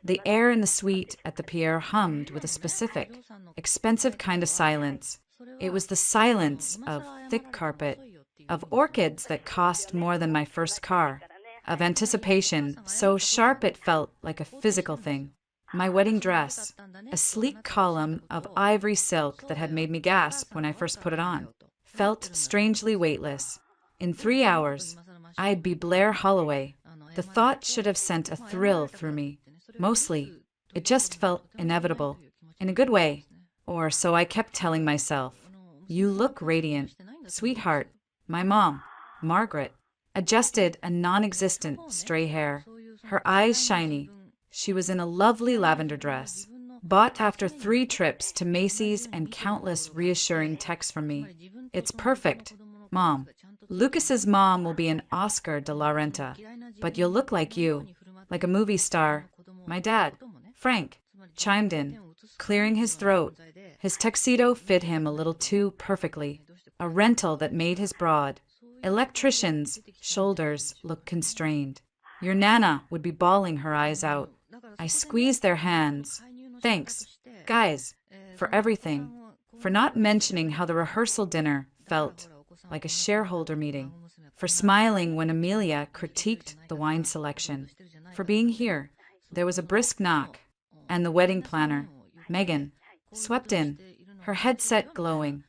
The air in the suite at the Pierre hummed with a specific, expensive kind of silence. It was the silence of thick carpet, of orchids that cost more than my first car, of anticipation so sharp it felt like a physical thing. My wedding dress, a sleek column of ivory silk that had made me gasp when I first put it on, felt strangely weightless. In 3 hours, I'd be Blair Holloway. The thought should have sent a thrill through me. Mostly, it just felt inevitable, in a good way, or so I kept telling myself. You look radiant, sweetheart. My mom, Margaret, adjusted a non-existent stray hair, her eyes shiny. She was in a lovely lavender dress, bought after 3 trips to Macy's and countless reassuring texts from me. It's perfect, Mom. Lucas's mom will be an Oscar de la Renta, but you'll look like you, like a movie star. My dad, Frank, chimed in, clearing his throat. His tuxedo fit him a little too perfectly, a rental that made his broad, electrician's shoulders look constrained. Your Nana would be bawling her eyes out. I squeezed their hands. Thanks, guys, for everything, for not mentioning how the rehearsal dinner felt like a shareholder meeting, for smiling when Amelia critiqued the wine selection, for being here. There was a brisk knock, and the wedding planner, Megan, swept in, her headset glowing.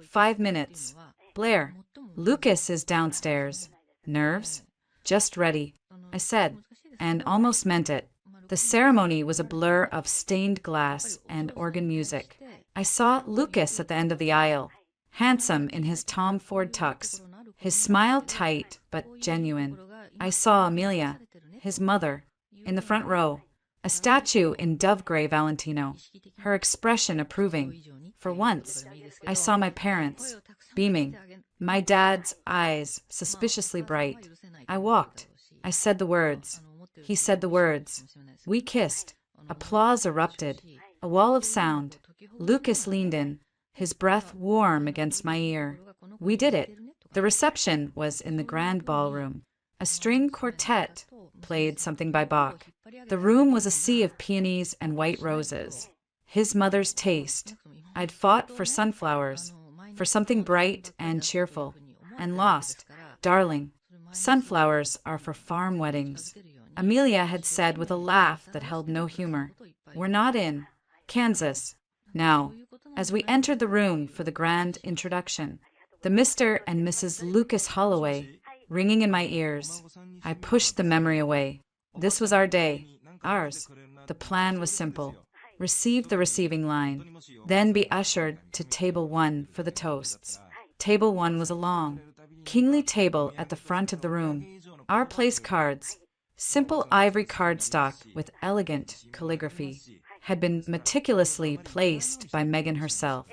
5 minutes. Blair, Lucas is downstairs. Nerves? Just ready, I said, and almost meant it. The ceremony was a blur of stained glass and organ music. I saw Lucas at the end of the aisle, handsome in his Tom Ford tux, his smile tight but genuine. I saw Amelia, his mother, in the front row, a statue in dove-gray Valentino, her expression approving. For once, I saw my parents, beaming, my dad's eyes suspiciously bright. I walked. I said the words. He said the words. We kissed. Applause erupted. A wall of sound. Lucas leaned in, his breath warm against my ear. We did it. The reception was in the grand ballroom. A string quartet played something by Bach. The room was a sea of peonies and white roses. His mother's taste. I'd fought for sunflowers, for something bright and cheerful, and lost. Darling, sunflowers are for farm weddings. Amelia had said with a laugh that held no humor. We're not in Kansas. Now, as we entered the room for the grand introduction, the Mr. and Mrs. Lucas Holloway ringing in my ears, I pushed the memory away. This was our day, ours. The plan was simple. Receive the receiving line, then be ushered to table 1 for the toasts. Table 1 was a long, kingly table at the front of the room. Our place cards, simple ivory cardstock with elegant calligraphy, had been meticulously placed by Megan herself.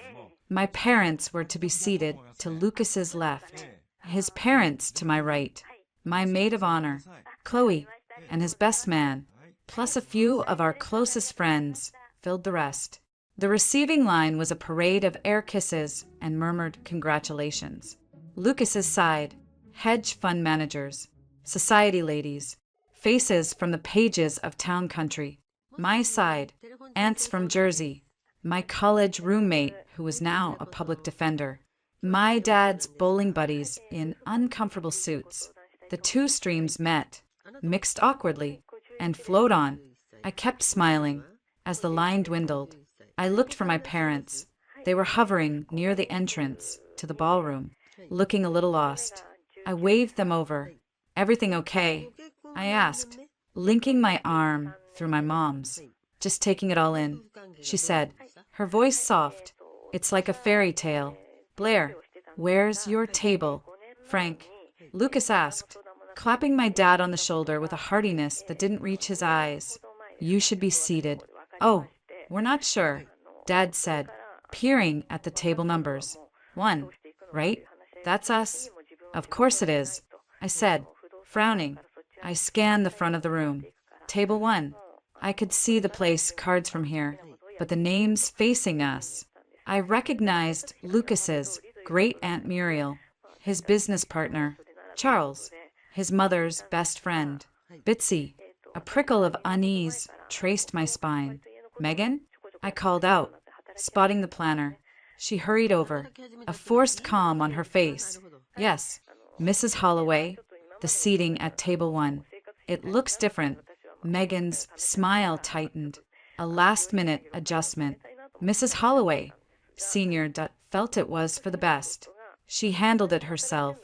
My parents were to be seated to Lucas's left, his parents to my right, my maid of honor, Chloe, and his best man, plus a few of our closest friends, filled the rest. The receiving line was a parade of air kisses and murmured congratulations. Lucas's side, hedge fund managers, society ladies, faces from the pages of Town Country. My side, aunts from Jersey, my college roommate who was now a public defender, my dad's bowling buddies in uncomfortable suits. The 2 streams met, mixed awkwardly, and flowed on. I kept smiling. As the line dwindled, I looked for my parents. They were hovering near the entrance to the ballroom, looking a little lost. I waved them over. Everything okay? I asked, linking my arm through my mom's, just taking it all in. She said, her voice soft. It's like a fairy tale. Blair, where's your table? Frank, Lucas asked, clapping my dad on the shoulder with a heartiness that didn't reach his eyes. You should be seated. Oh, we're not sure, Dad said, peering at the table numbers. 1, right? That's us. Of course it is, I said, frowning. I scanned the front of the room. Table 1. I could see the place cards from here, but the names facing us. I recognized Lucas's great-aunt Muriel, his business partner, Charles, his mother's best friend, Bitsy. A prickle of unease traced my spine. Megan? I called out, spotting the planner. She hurried over, a forced calm on her face. Yes, Mrs. Holloway, the seating at table 1. It looks different. Megan's smile tightened. A last-minute adjustment. Mrs. Holloway, Senior felt it was for the best. She handled it herself.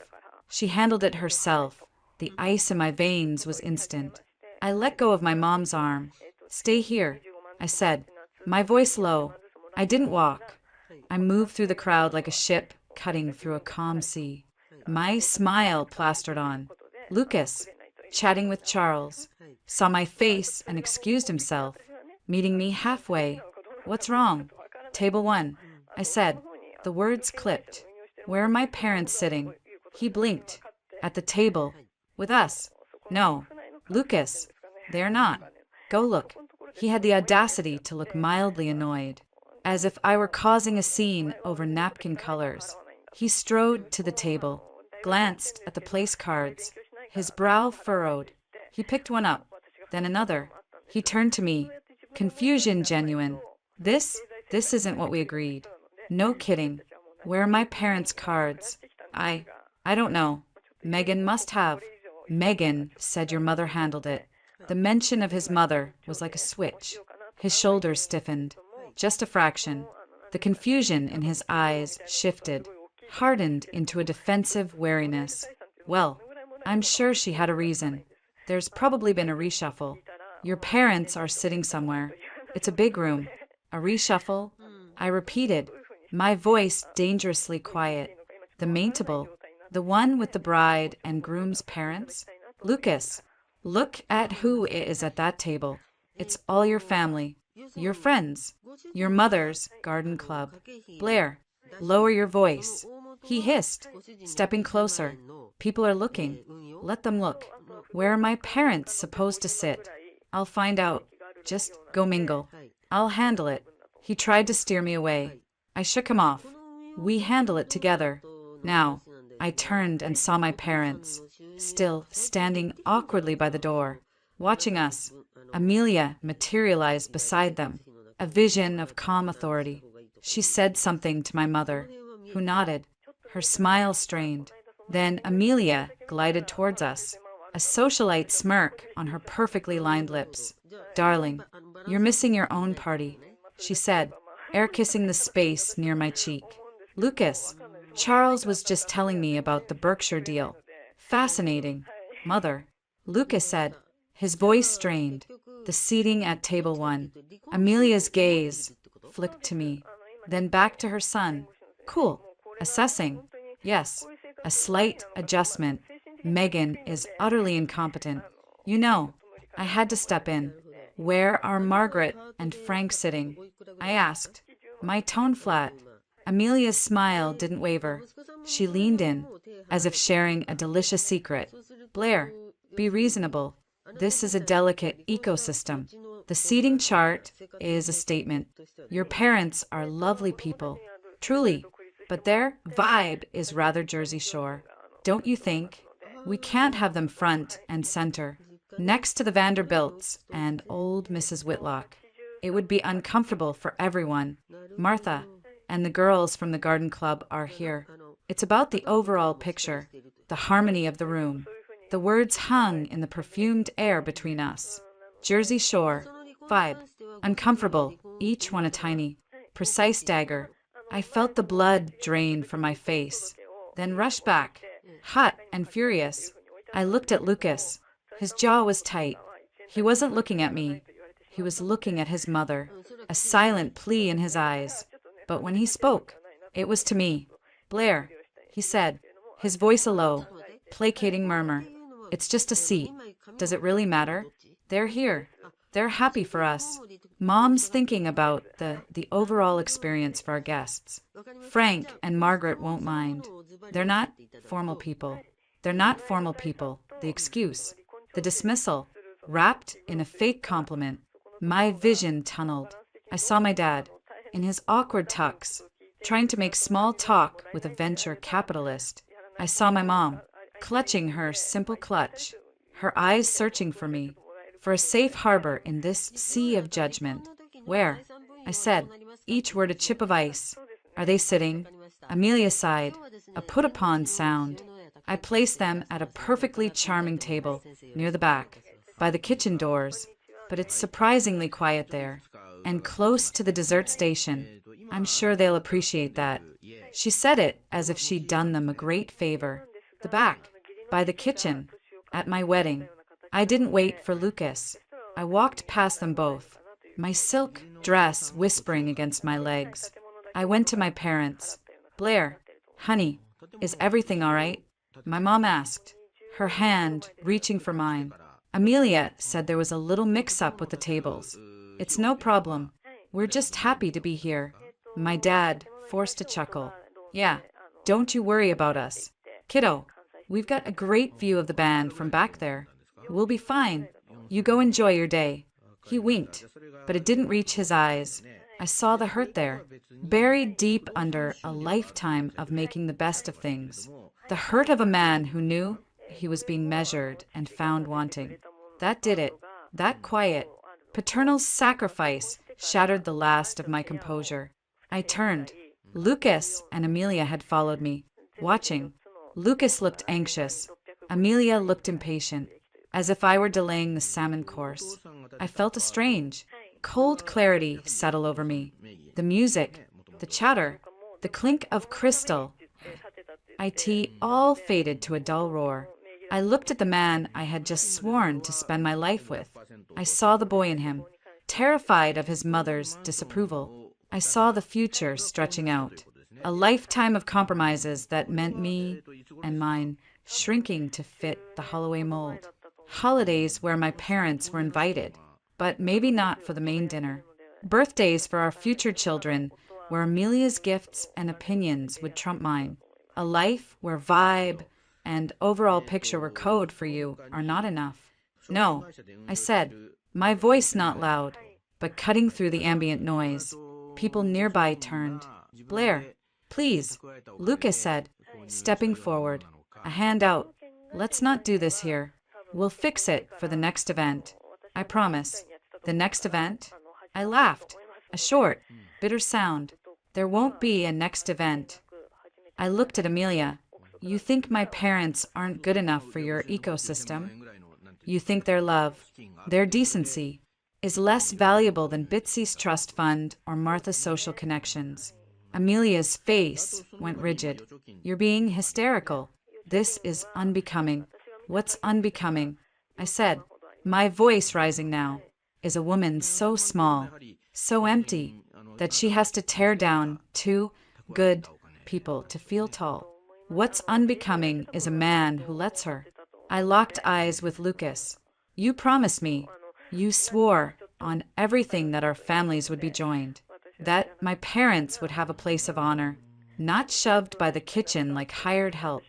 She handled it herself. The ice in my veins was instant. I let go of my mom's arm. Stay here, I said, my voice low. I didn't walk. I moved through the crowd like a ship cutting through a calm sea. My smile plastered on. Lucas, chatting with Charles, saw my face and excused himself, meeting me halfway. What's wrong? Table 1, I said. The words clipped. Where are my parents sitting? He blinked. At the table. With us. No. Lucas. They're not. Go look. He had the audacity to look mildly annoyed, as if I were causing a scene over napkin colors. He strode to the table, glanced at the place cards. His brow furrowed. He picked one up, then another. He turned to me. Confusion genuine. This isn't what we agreed. No kidding. Where are my parents' cards? I don't know. Megan must have. Megan said your mother handled it. The mention of his mother was like a switch. His shoulders stiffened. Just a fraction. The confusion in his eyes shifted, hardened into a defensive wariness. Well, I'm sure she had a reason. There's probably been a reshuffle. Your parents are sitting somewhere. It's a big room. A reshuffle? I repeated, my voice dangerously quiet. The main table, the one with the bride and groom's parents? Lucas, look at who is at that table. It's all your family, your friends, your mother's garden club. Blair, lower your voice. He hissed, stepping closer. People are looking. Let them look. Where are my parents supposed to sit? I'll find out. Just go mingle. I'll handle it. He tried to steer me away. I shook him off. We handle it together. Now, I turned and saw my parents, still standing awkwardly by the door, watching us. Amelia materialized beside them, a vision of calm authority. She said something to my mother, who nodded, her smile strained. Then Amelia glided towards us, a socialite smirk on her perfectly lined lips. Darling, you're missing your own party, she said, air-kissing the space near my cheek. Lucas, Charles was just telling me about the Berkshire deal. Fascinating. Mother, Lucas said, his voice strained. The seating at table 1. Amelia's gaze flicked to me, then back to her son. Cool. Assessing. Yes. A slight adjustment. Megan is utterly incompetent. You know, I had to step in. Where are Margaret and Frank sitting? I asked, my tone flat. Amelia's smile didn't waver. She leaned in, as if sharing a delicious secret. Blair, be reasonable. This is a delicate ecosystem. The seating chart is a statement. Your parents are lovely people, truly, but their vibe is rather Jersey Shore. Don't you think? We can't have them front and center, next to the Vanderbilts and old Mrs. Whitlock. It would be uncomfortable for everyone. Martha and the girls from the garden club are here. It's about the overall picture, the harmony of the room. The words hung in the perfumed air between us. Jersey Shore, vibe, uncomfortable, each one a tiny, precise dagger. I felt the blood drain from my face, then rush back, hot and furious. I looked at Lucas. His jaw was tight. He wasn't looking at me. He was looking at his mother, a silent plea in his eyes. But when he spoke, it was to me. Blair, he said, his voice a low, placating murmur. It's just a seat. Does it really matter? They're here. They're happy for us. Mom's thinking about the overall experience for our guests. Frank and Margaret won't mind. They're not formal people. They're not formal people. The excuse, the dismissal, wrapped in a fake compliment. My vision tunneled. I saw my dad, in his awkward tux, trying to make small talk with a venture capitalist. I saw my mom, clutching her simple clutch, her eyes searching for me. for a safe harbor in this sea of judgment. Where? I said, each word a chip of ice. Are they sitting? Amelia sighed, a put-upon sound. I placed them at a perfectly charming table, near the back, by the kitchen doors, but it's surprisingly quiet there, and close to the dessert station. I'm sure they'll appreciate that. She said it as if she'd done them a great favor. The back, by the kitchen, at my wedding. I didn't wait for Lucas. I walked past them both, my silk dress whispering against my legs. I went to my parents. Blair, honey, is everything all right? My mom asked, her hand reaching for mine. Amelia said there was a little mix-up with the tables. It's no problem. We're just happy to be here. My dad forced a chuckle. Yeah, don't you worry about us. Kiddo, we've got a great view of the band from back there. We'll be fine. You go enjoy your day. He winked, but it didn't reach his eyes. I saw the hurt there, buried deep under a lifetime of making the best of things. The hurt of a man who knew he was being measured and found wanting. That did it. That quiet, paternal sacrifice shattered the last of my composure. I turned. Lucas and Amelia had followed me, watching. Lucas looked anxious. Amelia looked impatient, as if I were delaying the salmon course. I felt a strange, cold clarity settle over me. The music, the chatter, the clink of crystal, it all faded to a dull roar. I looked at the man I had just sworn to spend my life with. I saw the boy in him, terrified of his mother's disapproval. I saw the future stretching out, a lifetime of compromises that meant me and mine shrinking to fit the Holloway mold. Holidays where my parents were invited, but maybe not for the main dinner. Birthdays for our future children where Amelia's gifts and opinions would trump mine. A life where vibe and overall picture were code for you are not enough. No, I said, my voice not loud, but cutting through the ambient noise. People nearby turned. Blair, please, Lucas said, stepping forward, a hand out. Let's not do this here. We'll fix it for the next event. I promise. The next event? I laughed. A short, bitter sound. There won't be a next event. I looked at Amelia. You think my parents aren't good enough for your ecosystem? You think their love, their decency, is less valuable than Bitsy's trust fund or Martha's social connections? Amelia's face went rigid. You're being hysterical. This is unbecoming. What's unbecoming? I said, my voice rising now, is a woman so small, so empty, that she has to tear down two good people to feel tall. What's unbecoming is a man who lets her. I locked eyes with Lucas. You promised me, you swore on everything that our families would be joined, that my parents would have a place of honor, not shoved by the kitchen like hired help.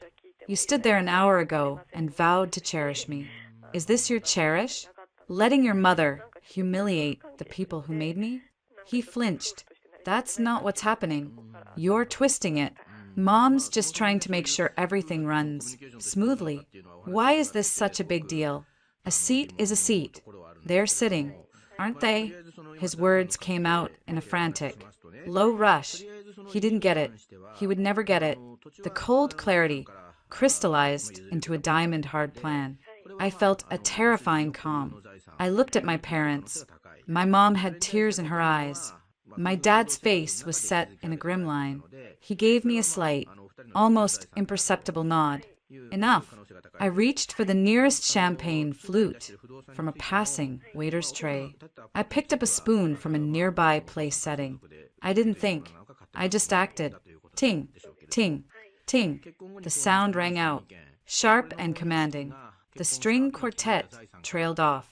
You stood there an hour ago and vowed to cherish me. Is this your cherish? Letting your mother humiliate the people who made me? He flinched. That's not what's happening. You're twisting it. Mom's just trying to make sure everything runs smoothly. Why is this such a big deal? A seat is a seat. They're sitting, aren't they? His words came out in a frantic, low rush. He didn't get it. He would never get it. The cold clarity crystallized into a diamond-hard plan. I felt a terrifying calm. I looked at my parents. My mom had tears in her eyes. My dad's face was set in a grim line. He gave me a slight, almost imperceptible nod. Enough. I reached for the nearest champagne flute from a passing waiter's tray. I picked up a spoon from a nearby place setting. I didn't think. I just acted. Ting, ting, ting. The sound rang out, sharp and commanding. The string quartet trailed off.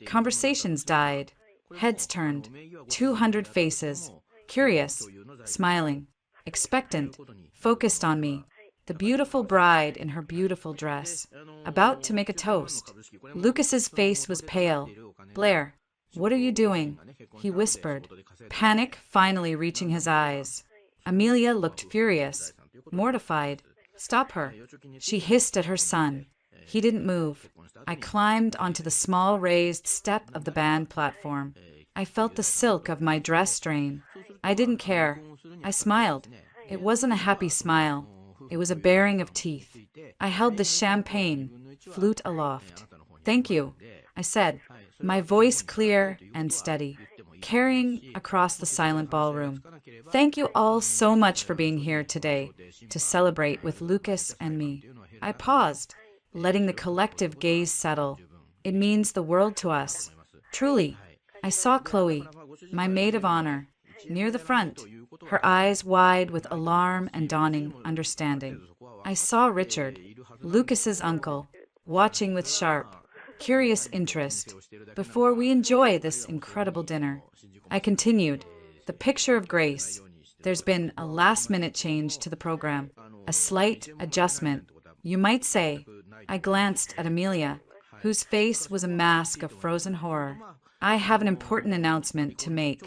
Conversations died. Heads turned. 200 faces. Curious, smiling, expectant, focused on me. The beautiful bride in her beautiful dress, about to make a toast. Lucas's face was pale. Blair, what are you doing? He whispered, panic finally reaching his eyes. Amelia looked furious, mortified. Stop her. She hissed at her son. He didn't move. I climbed onto the small raised step of the band platform. I felt the silk of my dress strain. I didn't care. I smiled. It wasn't a happy smile. It was a baring of teeth. I held the champagne, flute aloft. "Thank you," I said, my voice clear and steady, carrying across the silent ballroom. "Thank you all so much for being here today to celebrate with Lucas and me." I paused, letting the collective gaze settle. It means the world to us. Truly. I saw Chloe, my maid of honor, near the front, her eyes wide with alarm and dawning understanding. I saw Richard, Lucas's uncle, watching with sharp, curious interest. Before we enjoy this incredible dinner, I continued, the picture of grace. There's been a last-minute change to the program, a slight adjustment, you might say. I glanced at Amelia, whose face was a mask of frozen horror. "I have an important announcement to make."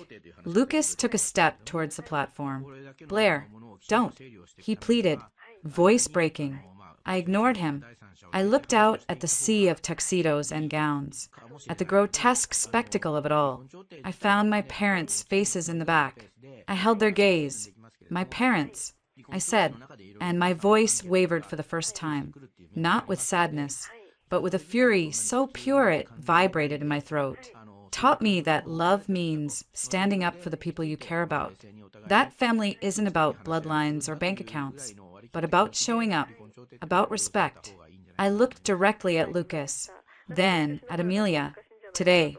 Lucas took a step towards the platform. "Blair, don't," he pleaded, voice breaking. I ignored him. I looked out at the sea of tuxedos and gowns, at the grotesque spectacle of it all. I found my parents' faces in the back. I held their gaze. "My parents," I said, and my voice wavered for the first time, not with sadness, but with a fury so pure it vibrated in my throat. "Taught me that love means standing up for the people you care about. That family isn't about bloodlines or bank accounts, but about showing up, about respect." I looked directly at Lucas, then at Amelia. Today,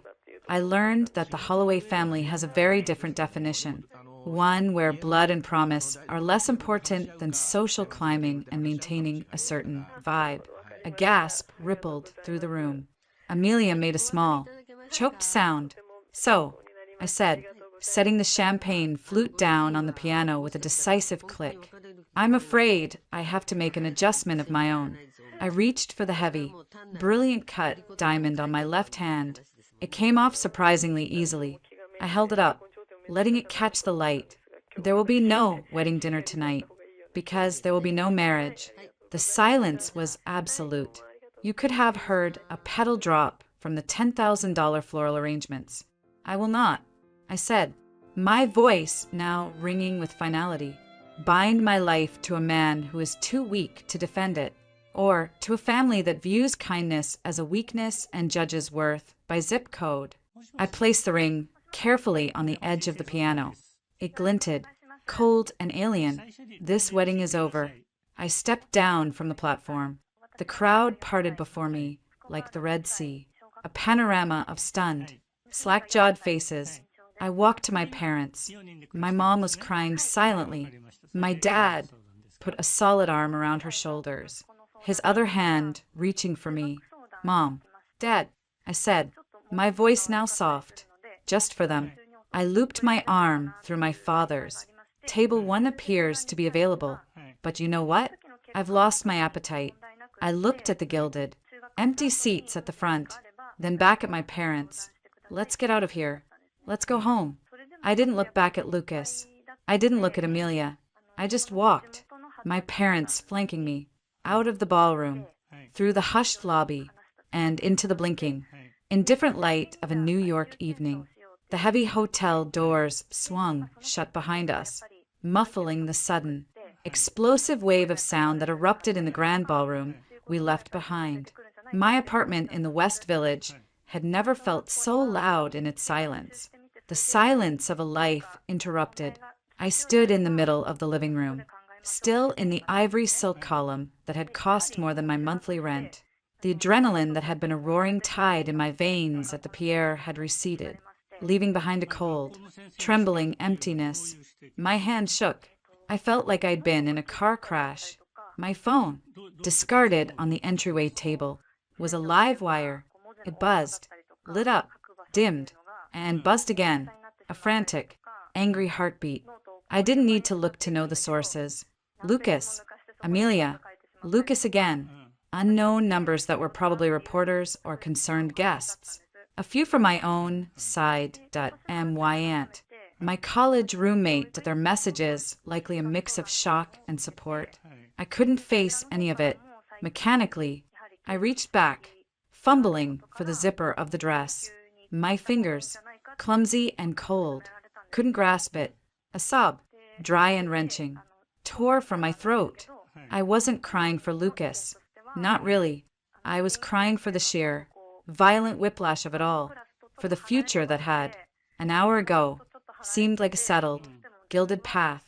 I learned that the Holloway family has a very different definition, one where blood and promise are less important than social climbing and maintaining a certain vibe. A gasp rippled through the room. Amelia made a small, choked sound. "So," I said, setting the champagne flute down on the piano with a decisive click, "I'm afraid I have to make an adjustment of my own." I reached for the heavy, brilliant cut diamond on my left hand. It came off surprisingly easily. I held it up, letting it catch the light. "There will be no wedding dinner tonight, because there will be no marriage." The silence was absolute. You could have heard a petal drop from the $10,000 floral arrangements. "I will not," I said, my voice now ringing with finality, "bind my life to a man who is too weak to defend it, or to a family that views kindness as a weakness and judges worth by zip code." I placed the ring carefully on the edge of the piano. It glinted, cold and alien. "This wedding is over." I stepped down from the platform. The crowd parted before me like the Red Sea, a panorama of stunned, slack-jawed faces. I walked to my parents. My mom was crying silently. My dad put a solid arm around her shoulders, his other hand reaching for me. "Mom, Dad," I said, my voice now soft, "just for them." I looped my arm through my father's. "Table 1 appears to be available, but you know what? I've lost my appetite." I looked at the gilded, empty seats at the front, then back at my parents. "Let's get out of here. Let's go home." I didn't look back at Lucas. I didn't look at Amelia. I just walked, my parents flanking me, out of the ballroom, through the hushed lobby, and into the blinking, indifferent light of a New York evening. The heavy hotel doors swung shut behind us, muffling the sudden, explosive wave of sound that erupted in the grand ballroom we left behind. My apartment in the West Village had never felt so loud in its silence. The silence of a life interrupted. I stood in the middle of the living room, still in the ivory silk column that had cost more than my monthly rent. The adrenaline that had been a roaring tide in my veins at the Pierre had receded, leaving behind a cold, trembling emptiness. My hand shook. I felt like I'd been in a car crash. My phone, discarded on the entryway table, was a live wire. It buzzed, lit up, dimmed, and buzzed again, a frantic, angry heartbeat. I didn't need to look to know the sources. Lucas, Amelia, Lucas again. Unknown numbers that were probably reporters or concerned guests. A few from my own side.my aunt. My college roommate, their messages, likely a mix of shock and support. I couldn't face any of it. Mechanically, I reached back, fumbling for the zipper of the dress. My fingers, clumsy and cold, couldn't grasp it. A sob, dry and wrenching, tore from my throat. I wasn't crying for Lucas. Not really. I was crying for the sheer, violent whiplash of it all, for the future that had, an hour ago, seemed like a settled, gilded path,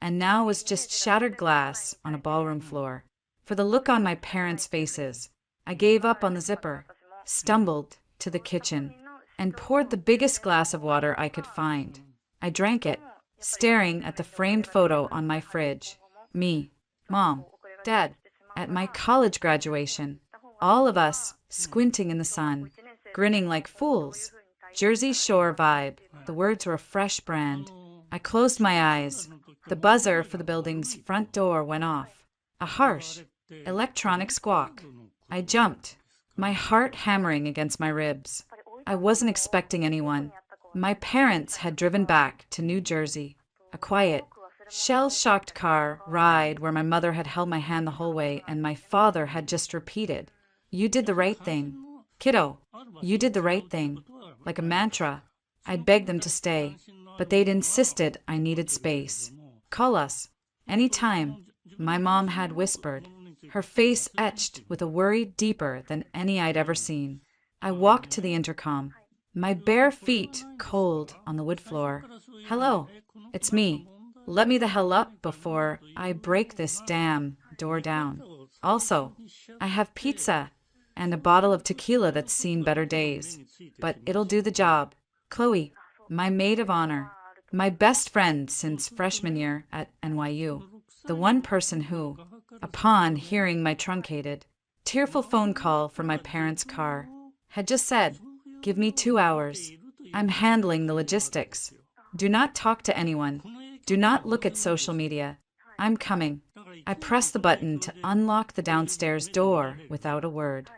and now was just shattered glass on a ballroom floor. For the look on my parents' faces, I gave up on the zipper, stumbled to the kitchen, and poured the biggest glass of water I could find. I drank it, staring at the framed photo on my fridge. Me, Mom, Dad, at my college graduation. All of us squinting in the sun, grinning like fools. Jersey Shore vibe. The words were a fresh brand. I closed my eyes. The buzzer for the building's front door went off. A harsh, electronic squawk. I jumped, my heart hammering against my ribs. I wasn't expecting anyone. My parents had driven back to New Jersey. A quiet, shell-shocked car ride where my mother had held my hand the whole way and my father had just repeated, "You did the right thing. Kiddo, you did the right thing." Like a mantra. I'd begged them to stay, but they'd insisted I needed space. "Call us. Any time," my mom had whispered, her face etched with a worry deeper than any I'd ever seen. I walked to the intercom, my bare feet cold on the wood floor. "Hello, it's me. Let me the hell up before I break this damn door down. Also, I have pizza and a bottle of tequila that's seen better days, but it'll do the job. Chloe, my maid of honor, my best friend since freshman year at NYU, the one person who, upon hearing my truncated, tearful phone call from my parents' car, had just said, 'Give me 2 hours. I'm handling the logistics. Do not talk to anyone. Do not look at social media. I'm coming.' I pressed the button to unlock the downstairs door without a word.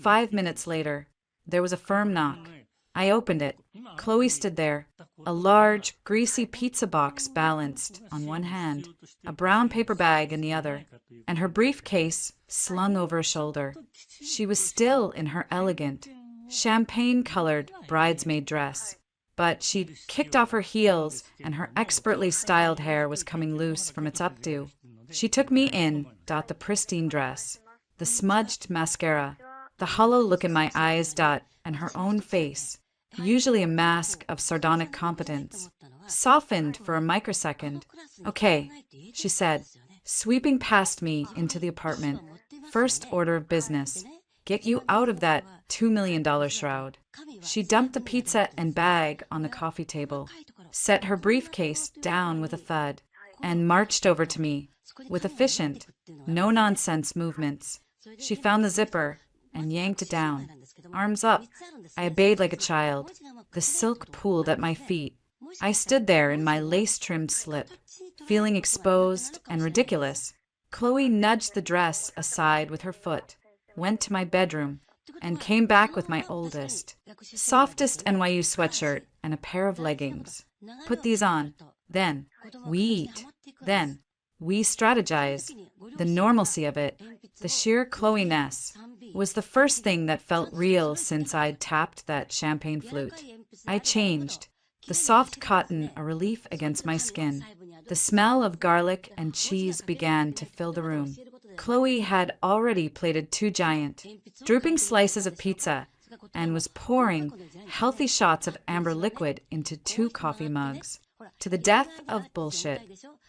5 minutes later, there was a firm knock. I opened it. Chloe stood there, a large, greasy pizza box balanced on one hand, a brown paper bag in the other, and her briefcase slung over her shoulder. She was still in her elegant, champagne-colored bridesmaid dress, but she'd kicked off her heels and her expertly styled hair was coming loose from its updo. She took me in, the pristine dress, the smudged mascara, the hollow look in my eyes, and her own face, usually a mask of sardonic competence, softened for a microsecond. "Okay," she said, sweeping past me into the apartment. "First order of business. Get you out of that $2 million shroud." She dumped the pizza and bag on the coffee table, set her briefcase down with a thud, and marched over to me with efficient, no-nonsense movements. She found the zipper and yanked it down. Arms up, I obeyed like a child. The silk pooled at my feet. I stood there in my lace-trimmed slip, feeling exposed and ridiculous. Chloe nudged the dress aside with her foot, went to my bedroom, and came back with my oldest, softest NYU sweatshirt and a pair of leggings. "Put these on. Then, we eat. Then, we strategize." The normalcy of it, the sheer Chloe-ness, was the first thing that felt real since I'd tapped that champagne flute. I changed, the soft cotton a relief against my skin. The smell of garlic and cheese began to fill the room. Chloe had already plated 2 giant, drooping slices of pizza and was pouring healthy shots of amber liquid into 2 coffee mugs. "To the death of bullshit,"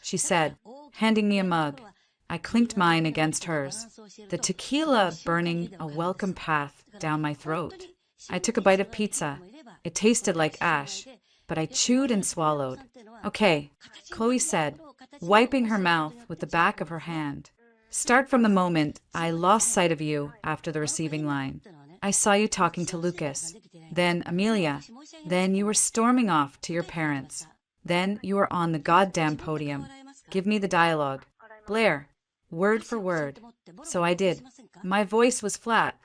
she said, handing me a mug. I clinked mine against hers, the tequila burning a welcome path down my throat. I took a bite of pizza. It tasted like ash, but I chewed and swallowed. "Okay," Chloe said, wiping her mouth with the back of her hand. "Start from the moment I lost sight of you after the receiving line. I saw you talking to Lucas, then Amelia, then you were storming off to your parents, then you were on the goddamn podium. Give me the dialogue. Blair, word for word." So I did. My voice was flat,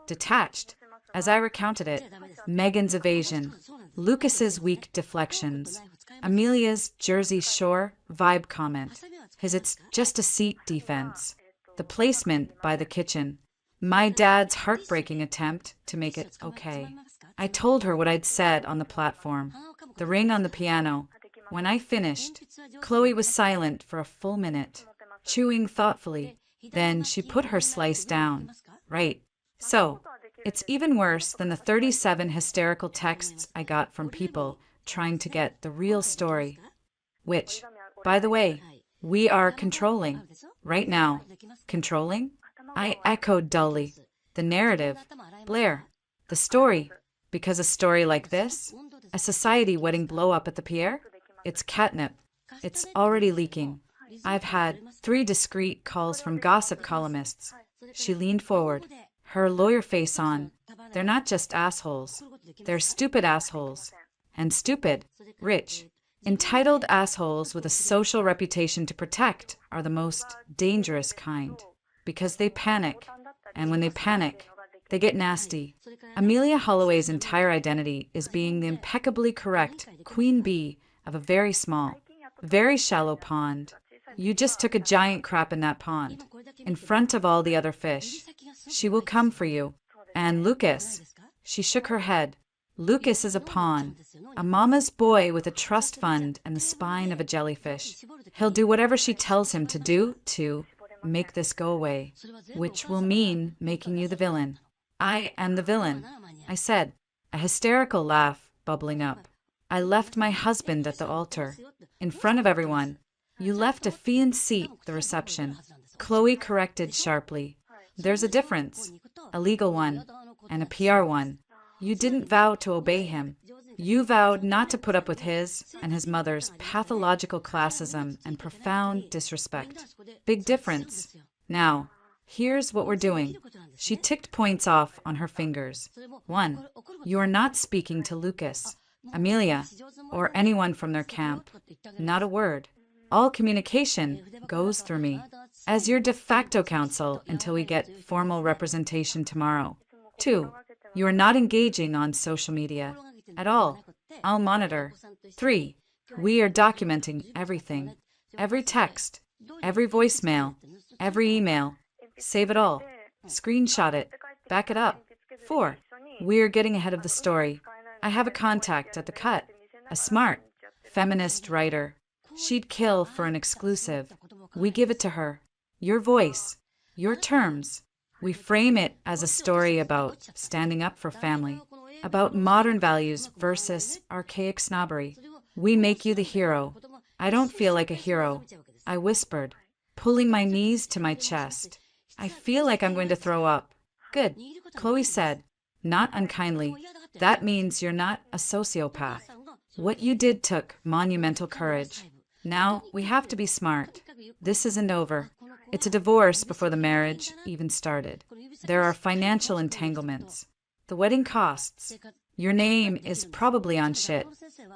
detached, as I recounted it. Megan's evasion, Lucas's weak deflections, Amelia's Jersey Shore vibe comment, his "it's just a seat" defense, the placement by the kitchen, My dad's heartbreaking attempt to make it okay. I told her what I'd said on the platform, the ring on the piano. When I finished, Chloe was silent for a full minute, chewing thoughtfully. Then she put her slice down. Right. So, it's even worse than the 37 hysterical texts I got from people trying to get the real story. Which, by the way, we are controlling. Right now. Controlling? I echoed dully. The narrative. Blair. The story. Because a story like this? A society wedding blow up at the pier? It's catnip. It's already leaking. I've had 3 discreet calls from gossip columnists. She leaned forward, her lawyer face on. They're not just assholes. They're stupid assholes. And stupid, rich, entitled assholes with a social reputation to protect are the most dangerous kind. Because they panic. And when they panic, they get nasty. Amelia Holloway's entire identity is being the impeccably correct queen bee of a very small, very shallow pond. You just took a giant crap in that pond, in front of all the other fish. She will come for you. And Lucas, she shook her head. Lucas is a pawn, a mama's boy with a trust fund and the spine of a jellyfish. He'll do whatever she tells him to do to make this go away, which will mean making you the villain. I am the villain, I said, a hysterical laugh bubbling up. I left my husband at the altar, in front of everyone. You left a fiancé at the reception. Chloe corrected sharply. There's a difference, a legal one, and a PR one. You didn't vow to obey him. You vowed not to put up with his and his mother's pathological classism and profound disrespect. Big difference. Now, here's what we're doing. She ticked points off on her fingers. 1. You are not speaking to Lucas, Amelia, or anyone from their camp. Not a word. All communication goes through me, as your de facto counsel until we get formal representation tomorrow. 2. You are not engaging on social media at all. I'll monitor. 3. We are documenting everything. Every text, every voicemail, every email. Save it all. Screenshot it. Back it up. 4. We're getting ahead of the story. I have a contact at the Cut, a smart, feminist writer. She'd kill for an exclusive. We give it to her. Your voice. Your terms. We frame it as a story about standing up for family, about modern values versus archaic snobbery. We make you the hero. I don't feel like a hero, I whispered, pulling my knees to my chest. I feel like I'm going to throw up. Good, Chloe said, not unkindly. That means you're not a sociopath. What you did took monumental courage. Now we have to be smart. This isn't over. It's a divorce before the marriage even started. There are financial entanglements. The wedding costs. Your name is probably on shit.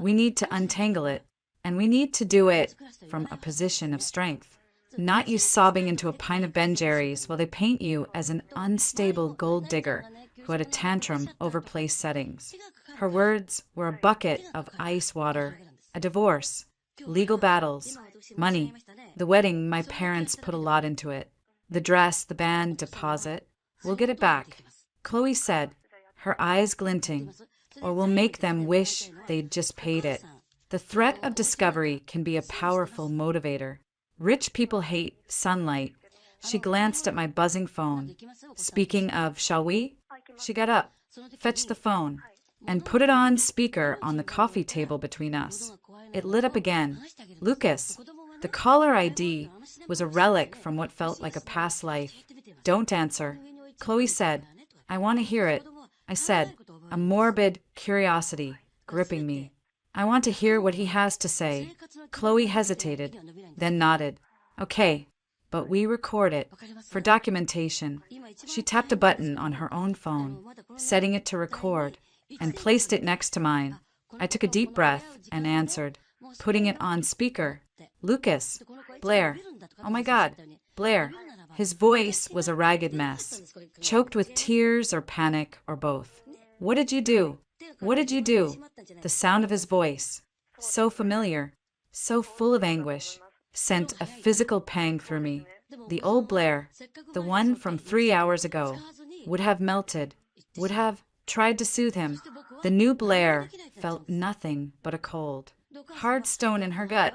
We need to untangle it. And we need to do it from a position of strength. Not you sobbing into a pint of Ben Jerry's while they paint you as an unstable gold digger who had a tantrum over place settings. Her words were a bucket of ice water, a divorce, legal battles, money. The wedding, my parents put a lot into it. The dress, the band, deposit. We'll get it back, Chloe said, her eyes glinting, or we'll make them wish they'd just paid it. The threat of discovery can be a powerful motivator. Rich people hate sunlight. She glanced at my buzzing phone. Speaking of, shall we? She got up, fetched the phone, and put it on speaker on the coffee table between us. It lit up again. Lucas. The caller ID was a relic from what felt like a past life. Don't answer. Chloe said, I want to hear it. I said, a morbid curiosity gripping me. I want to hear what he has to say. Chloe hesitated, then nodded. Okay, but we record it for documentation. She tapped a button on her own phone, setting it to record, and placed it next to mine. I took a deep breath and answered, putting it on speaker. Lucas. Blair. Oh my God. Blair. His voice was a ragged mess, choked with tears or panic or both. What did you do? What did you do? The sound of his voice, so familiar, so full of anguish, sent a physical pang through me. The old Blair, the one from 3 hours ago, would have melted, would have tried to soothe him. The new Blair felt nothing but a cold, hard stone in her gut.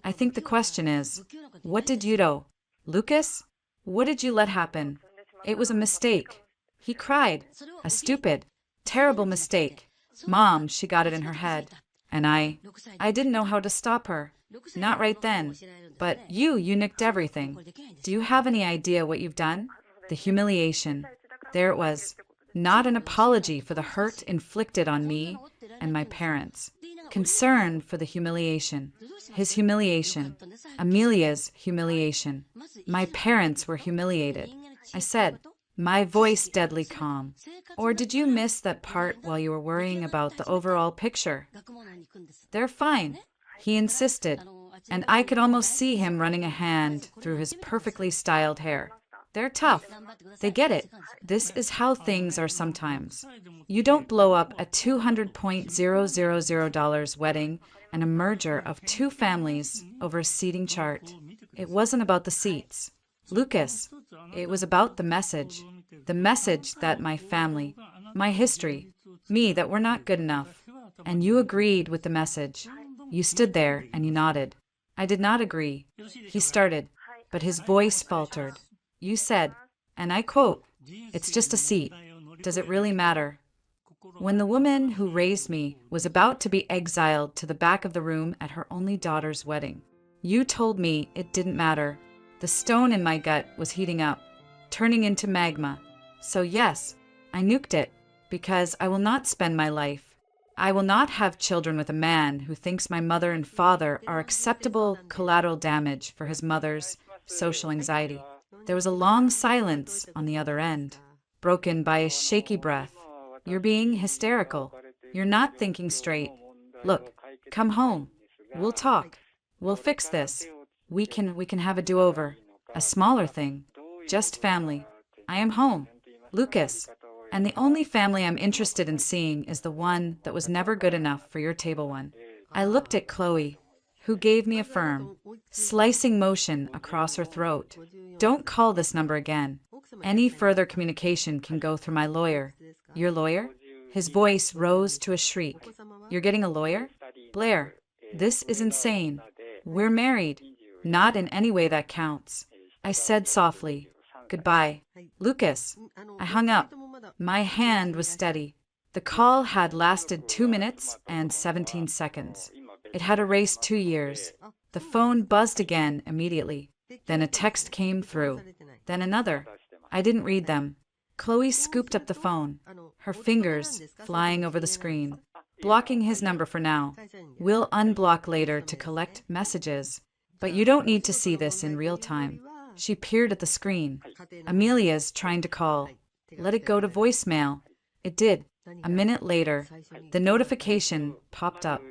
I think the question is, what did Yudo? Lucas? What did you let happen? It was a mistake. He cried. A stupid, terrible mistake. Mom, she got it in her head. And I didn't know how to stop her. Not right then. But you nicked everything. Do you have any idea what you've done? The humiliation. There it was. Not an apology for the hurt inflicted on me and my parents. Concern for the humiliation. His humiliation. Amelia's humiliation. My parents were humiliated. I said, my voice deadly calm. Or did you miss that part while you were worrying about the overall picture? They're fine, he insisted, and I could almost see him running a hand through his perfectly styled hair. They're tough. They get it. This is how things are sometimes. You don't blow up a $200,000 wedding and a merger of two families over a seating chart. It wasn't about the seats. Lucas, it was about the message that my family, my history, me, that we're not good enough. And you agreed with the message. You stood there and you nodded. I did not agree. He started, but his voice faltered. You said, and I quote, it's just a seat. Does it really matter? When the woman who raised me was about to be exiled to the back of the room at her only daughter's wedding, you told me it didn't matter. The stone in my gut was heating up, turning into magma. So yes, I nuked it, because I will not spend my life. I will not have children with a man who thinks my mother and father are acceptable collateral damage for his mother's social anxiety. There was a long silence on the other end, broken by a shaky breath. You're being hysterical. You're not thinking straight. Look, come home. We'll talk. We'll fix this. We can have a do-over. A smaller thing. Just family. I am home. Lucas. And the only family I'm interested in seeing is the one that was never good enough for your table one. I looked at Chloe, who gave me a firm, slicing motion across her throat. Don't call this number again. Any further communication can go through my lawyer. Your lawyer? His voice rose to a shriek. You're getting a lawyer? Blair, this is insane. We're married. Not in any way that counts. I said softly, goodbye. Lucas. I hung up. My hand was steady. The call had lasted 2 minutes and 17 seconds. It had erased 2 years. The phone buzzed again immediately. Then a text came through. Then another. I didn't read them. Chloe scooped up the phone, her fingers flying over the screen. Blocking his number for now. We'll unblock later to collect messages. But you don't need to see this in real time. She peered at the screen. Amelia's trying to call. Let it go to voicemail. It did. A minute later, the notification popped up.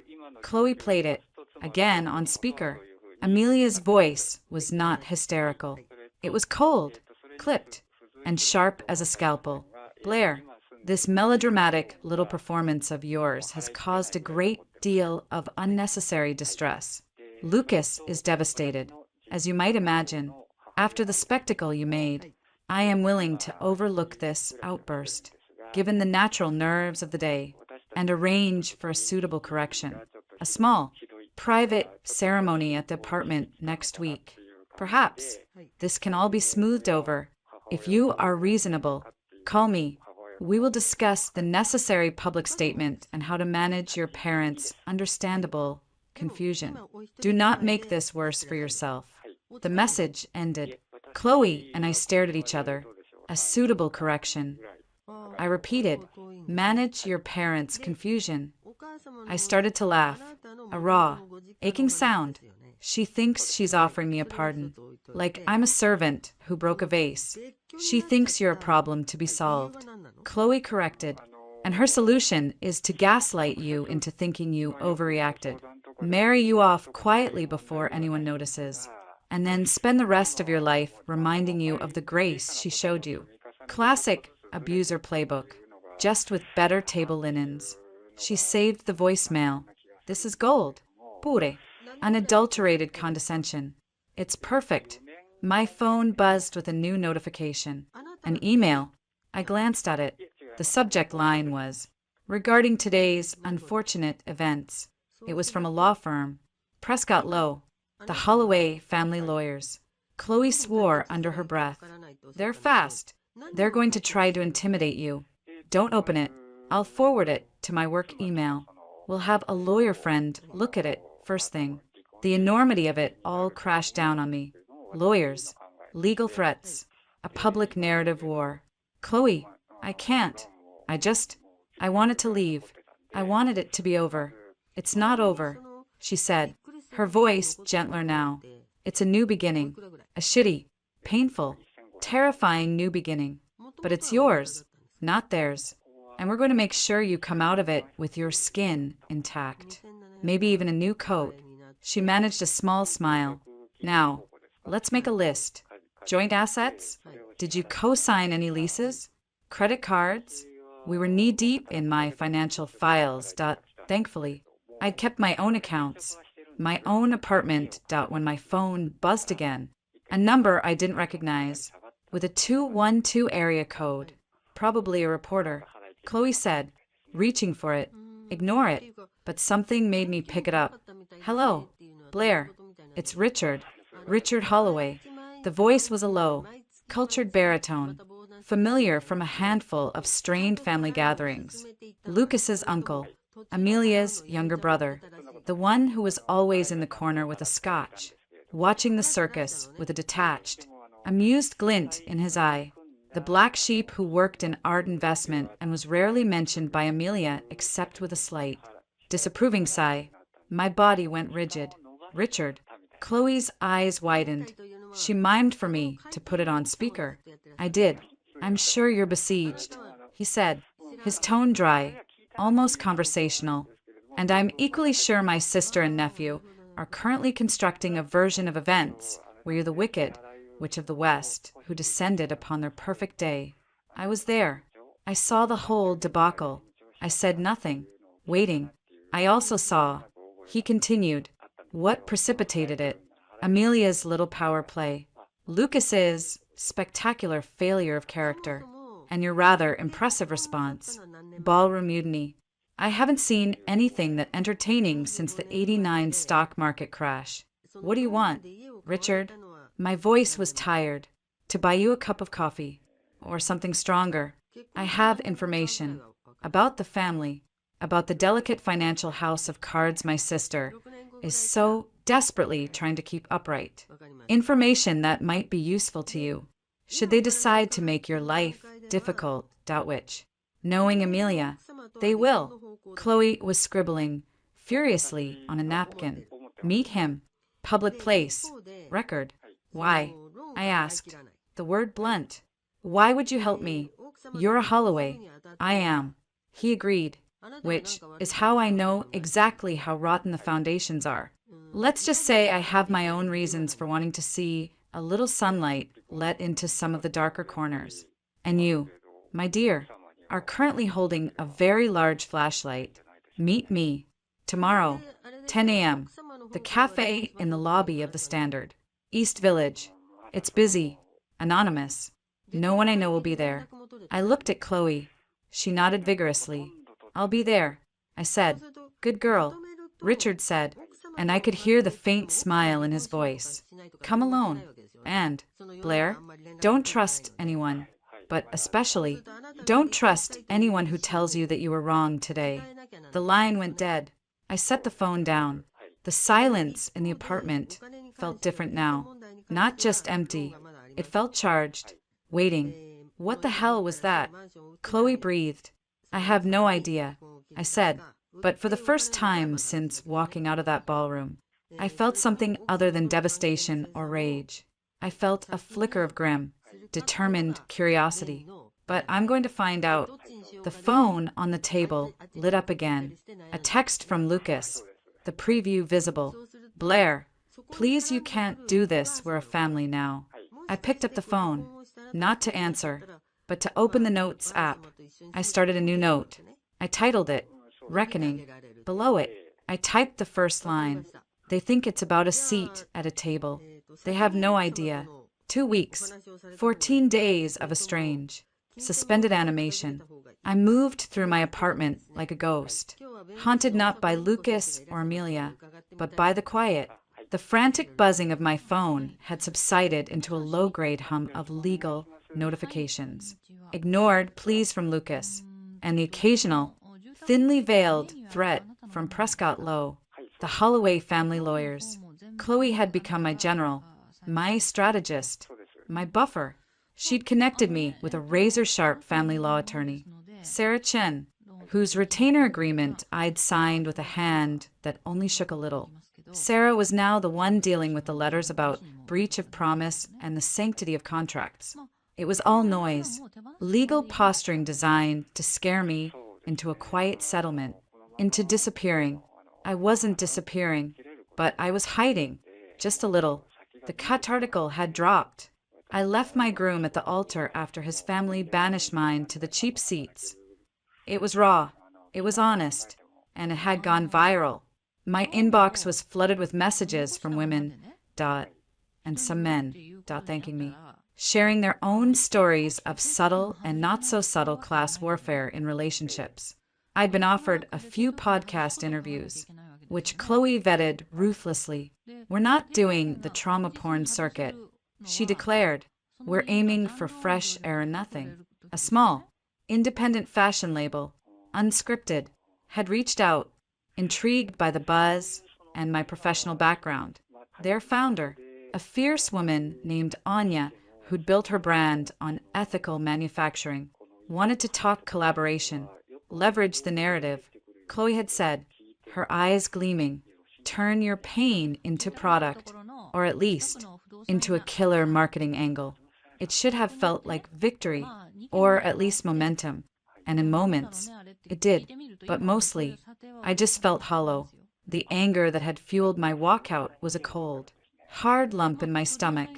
Chloe played it, again on speaker. Amelia's voice was not hysterical. It was cold, clipped, and sharp as a scalpel. Blair, this melodramatic little performance of yours has caused a great deal of unnecessary distress. Lucas is devastated, as you might imagine. After the spectacle you made, I am willing to overlook this outburst, given the natural nerves of the day, and arrange for a suitable correction. A small, private ceremony at the apartment next week. Perhaps this can all be smoothed over. If you are reasonable, call me. We will discuss the necessary public statement and how to manage your parents' understandable confusion. Do not make this worse for yourself. The message ended. Chloe and I stared at each other. A suitable correction. I repeated, manage your parents' confusion. I started to laugh. A raw, aching sound. She thinks she's offering me a pardon. Like I'm a servant who broke a vase. She thinks you're a problem to be solved. Chloe corrected. And her solution is to gaslight you into thinking you overreacted. Marry you off quietly before anyone notices. And then spend the rest of your life reminding you of the grace she showed you. Classic abuser playbook, just with better table linens. She saved the voicemail. This is gold. Pure. Unadulterated condescension. It's perfect. My phone buzzed with a new notification. An email. I glanced at it. The subject line was, "Regarding today's unfortunate events." It was from a law firm. Prescott Lowe, the Holloway family lawyers. Chloe swore under her breath. "They're fast. They're going to try to intimidate you. Don't open it. I'll forward it to my work email. We'll have a lawyer friend look at it first thing." The enormity of it all crashed down on me. Lawyers, legal threats, a public narrative war. "Chloe, I can't. I wanted to leave. I wanted it to be over." "It's not over," she said, her voice gentler now. "It's a new beginning, a shitty, painful, terrifying new beginning. But it's yours, not theirs. And we're going to make sure you come out of it with your skin intact. Maybe even a new coat." She managed a small smile. "Now, let's make a list. Joint assets? Did you co-sign any leases? Credit cards?" We were knee-deep in my financial files. Thankfully, I'd kept my own accounts, my own apartment. When my phone buzzed again, a number I didn't recognize, with a 212 area code, probably a reporter. Chloe said, reaching for it, "Ignore it," but something made me pick it up. "Hello, Blair. It's Richard. Richard Holloway." The voice was a low, cultured baritone, familiar from a handful of strained family gatherings. Lucas's uncle, Amelia's younger brother, the one who was always in the corner with a scotch, watching the circus with a detached, amused glint in his eye. The black sheep who worked in art investment and was rarely mentioned by Amelia except with a slight, disapproving sigh. My body went rigid. "Richard." Chloe's eyes widened. She mimed for me to put it on speaker. I did. "I'm sure you're besieged," he said, his tone dry, almost conversational. "And I'm equally sure my sister and nephew are currently constructing a version of events where you're the wicked witch of the West who descended upon their perfect day." I was there. I saw the whole debacle. I said nothing, waiting. "I also saw," he continued, "what precipitated it. Amelia's little power play, Lucas's spectacular failure of character, and your rather impressive response, ballroom mutiny. I haven't seen anything that entertaining since the '89 stock market crash. What do you want, Richard?" My voice was tired. "To buy you a cup of coffee, or something stronger. I have information about the family, about the delicate financial house of cards my sister is so desperately trying to keep upright. Information that might be useful to you, should they decide to make your life difficult, which, knowing Amelia, they will." Chloe was scribbling furiously on a napkin. "Meet him. Public place. Record." "Why?" I asked. The word blunt. "Why would you help me? You're a Holloway. I am." He agreed, which is how I know exactly how rotten the foundations are. Let's just say I have my own reasons for wanting to see a little sunlight let into some of the darker corners. And you, my dear, are currently holding a very large flashlight. Meet me tomorrow, 10 a.m., the cafe in the lobby of the Standard, East Village. It's busy, anonymous. No one I know will be there. I looked at Chloe. She nodded vigorously. "I'll be there," I said. "Good girl," Richard said, and I could hear the faint smile in his voice. "Come alone. And, Blair, don't trust anyone, but especially, don't trust anyone who tells you that you were wrong today." The line went dead. I set the phone down. The silence in the apartment felt different now. Not just empty. It felt charged, waiting. What the hell was that? Chloe breathed. "I have no idea," I said, but for the first time since walking out of that ballroom, I felt something other than devastation or rage. I felt a flicker of grim, determined curiosity. But I'm going to find out. The phone on the table lit up again. A text from Lucas. The preview visible. "Blair, please, you can't do this. We're a family now." I picked up the phone, not to answer, but to open the Notes app. I started a new note. I titled it, "Reckoning." Below it, I typed the first line. "They think it's about a seat at a table. They have no idea. 2 weeks, 14 days of a strange, suspended animation. I moved through my apartment like a ghost, haunted not by Lucas or Amelia, but by the quiet. The frantic buzzing of my phone had subsided into a low-grade hum of legal notifications. Ignored pleas from Lucas, and the occasional, thinly veiled threat from Prescott Lowe, the Holloway family lawyers. Chloe had become my general, my strategist, my buffer. She'd connected me with a razor-sharp family law attorney, Sarah Chen, whose retainer agreement I'd signed with a hand that only shook a little. Sarah was now the one dealing with the letters about breach of promise and the sanctity of contracts. It was all noise, legal posturing designed to scare me into a quiet settlement, into disappearing. I wasn't disappearing, but I was hiding, just a little. The cut article had dropped. I left my groom at the altar after his family banished mine to the cheap seats. It was raw, it was honest, and it had gone viral. My inbox was flooded with messages from women, and some men, thanking me, sharing their own stories of subtle and not so subtle class warfare in relationships. I'd been offered a few podcast interviews, which Chloe vetted ruthlessly. We're not doing the trauma porn circuit, she declared. We're aiming for fresh air and nothing. A small, independent fashion label, unscripted, had reached out, intrigued by the buzz and my professional background. Their founder, a fierce woman named Anya, who'd built her brand on ethical manufacturing, wanted to talk collaboration, leverage the narrative. Chloe had said, her eyes gleaming, turn your pain into product, or at least into a killer marketing angle. It should have felt like victory, or at least momentum. And in moments, it did. But mostly, I just felt hollow. The anger that had fueled my walkout was a cold, hard lump in my stomach,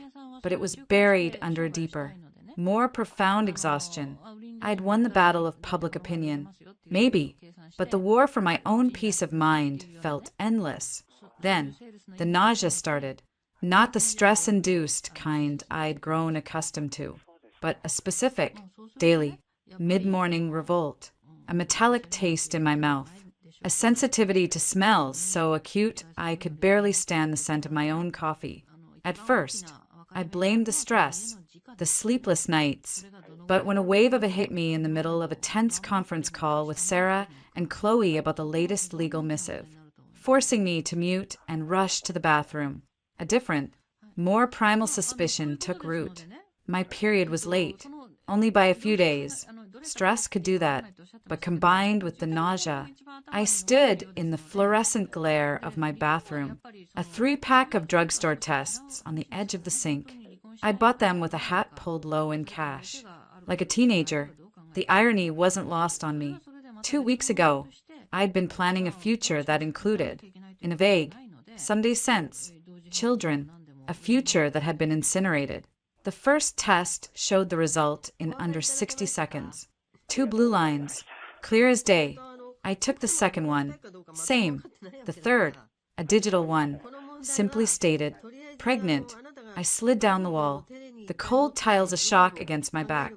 but it was buried under a deeper, more profound exhaustion. I'd won the battle of public opinion. Maybe, but the war for my own peace of mind felt endless. Then, the nausea started. Not the stress-induced kind I'd grown accustomed to, but a specific, daily, mid-morning revolt, a metallic taste in my mouth, a sensitivity to smells so acute I could barely stand the scent of my own coffee. At first, I blamed the stress, the sleepless nights, but when a wave of it hit me in the middle of a tense conference call with Sarah and Chloe about the latest legal missive, forcing me to mute and rush to the bathroom, a different, more primal suspicion took root. My period was late, only by a few days. Stress could do that, but combined with the nausea, I stood in the fluorescent glare of my bathroom, a 3-pack of drugstore tests on the edge of the sink. I'd bought them with a hat pulled low in cash. Like a teenager, the irony wasn't lost on me. 2 weeks ago, I'd been planning a future that included, in a vague, someday sense, children, a future that had been incinerated. The first test showed the result in under 60 seconds. 2 blue lines, clear as day. I took the second one. Same. The third, a digital one, simply stated, pregnant. I slid down the wall, the cold tiles a shock against my back.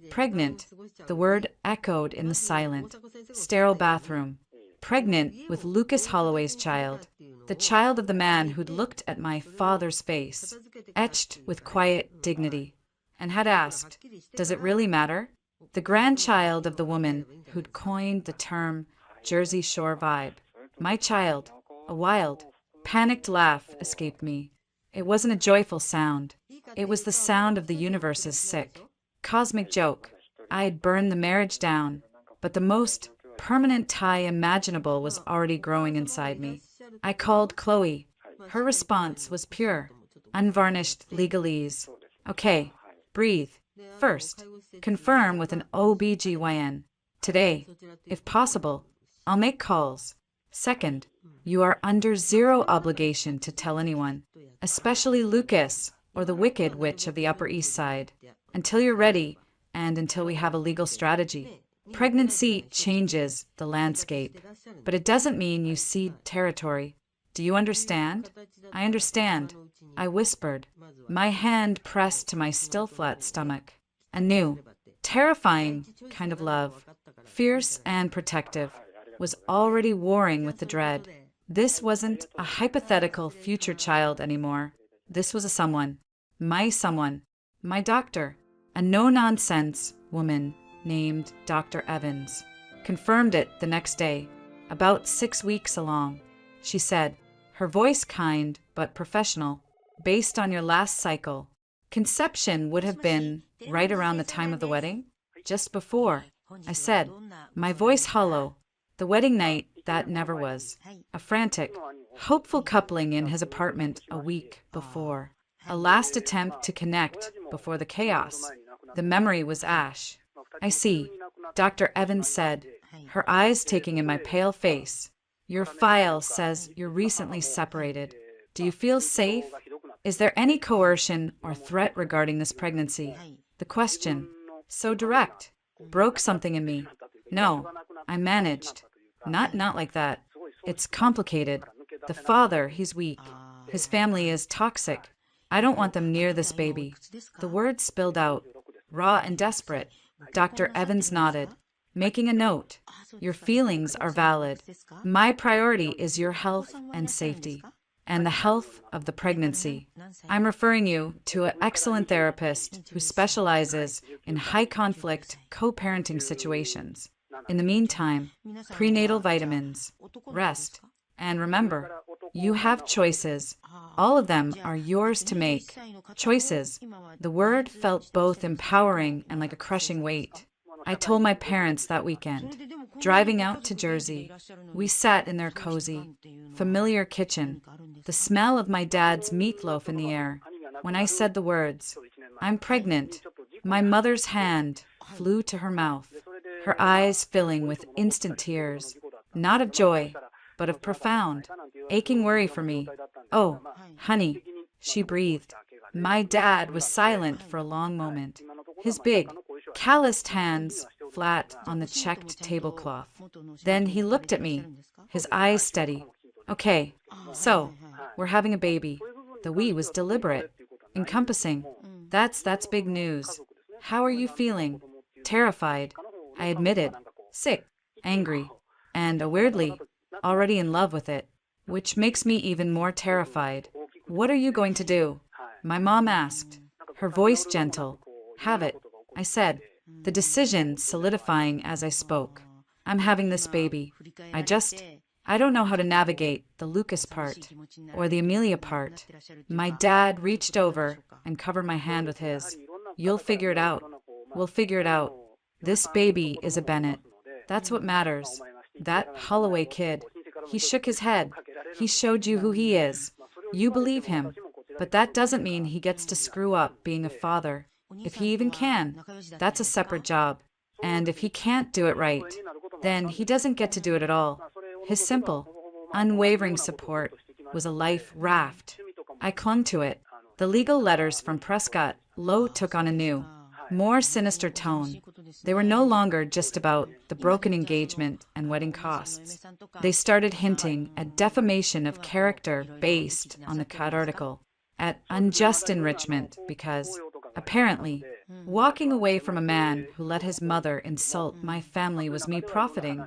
Pregnant. The word echoed in the silent, sterile bathroom. Pregnant with Lucas Holloway's child, the child of the man who'd looked at my father's face, etched with quiet dignity, and had asked, does it really matter? The grandchild of the woman who'd coined the term Jersey Shore vibe. My child, a wild, panicked laugh escaped me. It wasn't a joyful sound. It was the sound of the universe's sick, cosmic joke. I had burned the marriage down, but the most permanent tie imaginable was already growing inside me. I called Chloe. Her response was pure, unvarnished legalese. Okay, breathe. First, confirm with an OBGYN. Today, if possible, I'll make calls. Second, you are under zero obligation to tell anyone, especially Lucas or the Wicked Witch of the Upper East Side, until you're ready and until we have a legal strategy. Pregnancy changes the landscape, but it doesn't mean you cede territory. Do you understand? I understand, I whispered, my hand pressed to my still flat stomach. A new, terrifying kind of love, fierce and protective, was already warring with the dread. This wasn't a hypothetical future child anymore. This was a someone, my doctor, a no-nonsense woman named Dr. Evans. Confirmed it the next day, about 6 weeks along. She said, her voice kind but professional, based on your last cycle. Conception would have been right around the time of the wedding? Just before. I said, my voice hollow. The wedding night, that never was. A frantic, hopeful coupling in his apartment a week before. A last attempt to connect before the chaos. The memory was ash. I see, Dr. Evans said, her eyes taking in my pale face. Your file says you're recently separated. Do you feel safe? Is there any coercion or threat regarding this pregnancy? The question, so direct, broke something in me. No, I managed. Not like that. It's complicated. The father, he's weak. His family is toxic. I don't want them near this baby. The words spilled out, raw and desperate. Dr. Evans nodded, making a note. Your feelings are valid. My priority is your health and safety, and the health of the pregnancy. I'm referring you to an excellent therapist who specializes in high-conflict co-parenting situations. In the meantime, prenatal vitamins, rest, and remember, you have choices. All of them are yours to make. Choices. The word felt both empowering and like a crushing weight. I told my parents that weekend. Driving out to Jersey, we sat in their cozy, familiar kitchen, the smell of my dad's meatloaf in the air. When I said the words, I'm pregnant, my mother's hand flew to her mouth, her eyes filling with instant tears, not of joy, but of profound, aching worry for me. Oh, honey, she breathed. My dad was silent for a long moment, his big, calloused hands flat on the checked tablecloth. Then he looked at me, his eyes steady. Okay, so, we're having a baby. The we was deliberate, encompassing. That's big news. How are you feeling? Terrified, I admitted. Sick, angry, and, weirdly, already in love with it, which makes me even more terrified. What are you going to do? My mom asked, her voice gentle. Have it, I said, the decision solidifying as I spoke. I'm having this baby. I don't know how to navigate the Lucas part or the Amelia part. My dad reached over and covered my hand with his. You'll figure it out. We'll figure it out. This baby is a Bennett. That's what matters. That Holloway kid. He shook his head. He showed you who he is. You believe him. But that doesn't mean he gets to screw up being a father. If he even can, that's a separate job. And if he can't do it right, then he doesn't get to do it at all. His simple, unwavering support was a life raft. I clung to it. The legal letters from Prescott Lowe took on a new, more sinister tone. They were no longer just about the broken engagement and wedding costs. They started hinting at defamation of character based on the Cut article, at unjust enrichment because, apparently, walking away from a man who let his mother insult my family was me profiting.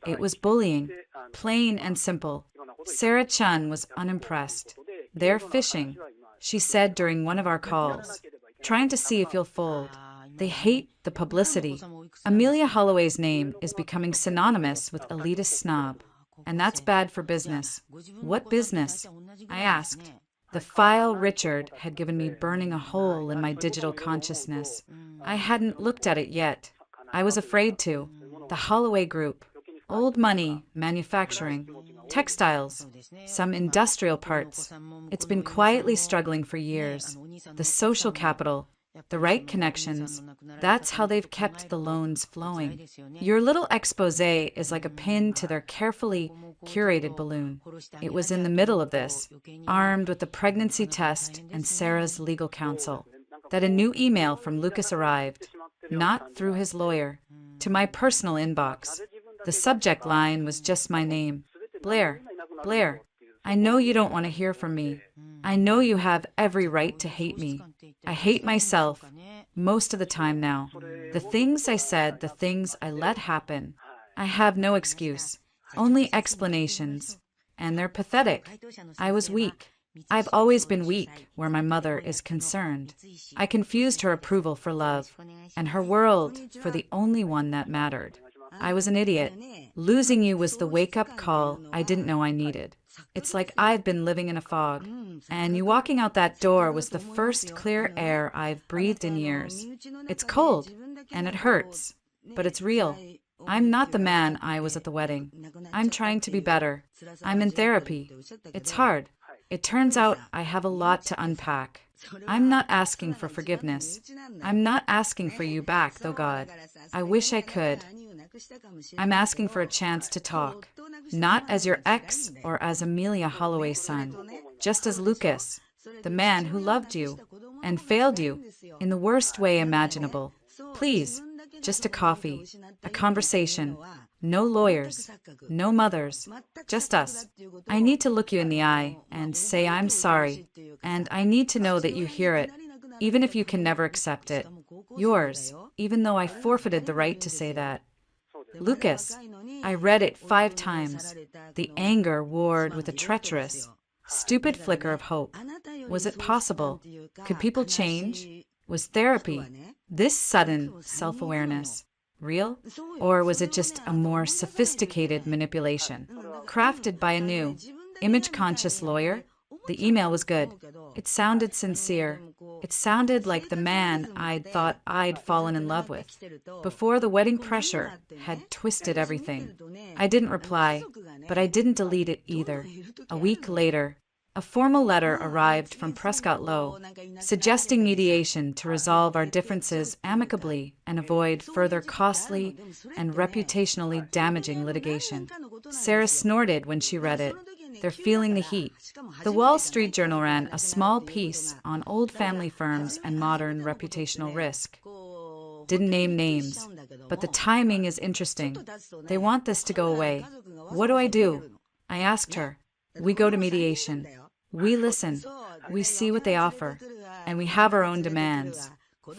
It was bullying, plain and simple. Sarah Chun was unimpressed. They're fishing, she said during one of our calls, trying to see if you'll fold. They hate the publicity. Amelia Holloway's name is becoming synonymous with elitist snob, and that's bad for business. What business? I asked. The file Richard had given me burning a hole in my digital consciousness. I hadn't looked at it yet. I was afraid to. The Holloway Group. Old money, manufacturing, textiles, some industrial parts. It's been quietly struggling for years. The social capital, the right connections, that's how they've kept the loans flowing. Your little expose is like a pin to their carefully curated balloon. It was in the middle of this, armed with the pregnancy test and Sarah's legal counsel, that a new email from Lucas arrived, not through his lawyer, to my personal inbox. The subject line was just my name, Blair. I know you don't want to hear from me. I know you have every right to hate me. I hate myself most of the time now. The things I said, the things I let happen. I have no excuse, only explanations. And they're pathetic. I was weak. I've always been weak where my mother is concerned. I confused her approval for love, and her world for the only one that mattered. I was an idiot. Losing you was the wake-up call I didn't know I needed. It's like I've been living in a fog, and you walking out that door was the first clear air I've breathed in years. It's cold, and it hurts, but it's real. I'm not the man I was at the wedding. I'm trying to be better. I'm in therapy. It's hard. It turns out I have a lot to unpack. I'm not asking for forgiveness. I'm not asking for you back, though, God. I wish I could. I'm asking for a chance to talk, not as your ex or as Amelia Holloway's son, just as Lucas, the man who loved you and failed you in the worst way imaginable. Please, just a coffee, a conversation, no lawyers, no mothers, just us. I need to look you in the eye and say I'm sorry, and I need to know that you hear it, even if you can never accept it. Yours, even though I forfeited the right to say that. Lucas, I read it 5 times. The anger warred with a treacherous, stupid flicker of hope. Was it possible? Could people change? Was therapy, this sudden self-awareness, real? Or was it just a more sophisticated manipulation, crafted by a new, image-conscious lawyer? The email was good. It sounded sincere. It sounded like the man I'd thought I'd fallen in love with, before the wedding pressure had twisted everything. I didn't reply, but I didn't delete it either. A week later, a formal letter arrived from Prescott Lowe, suggesting mediation to resolve our differences amicably and avoid further costly and reputationally damaging litigation. Sarah snorted when she read it. They're feeling the heat. The Wall Street Journal ran a small piece on old family firms and modern reputational risk. Didn't name names, but the timing is interesting. They want this to go away. What do I do? I asked her. We go to mediation. We listen. We see what they offer. And we have our own demands.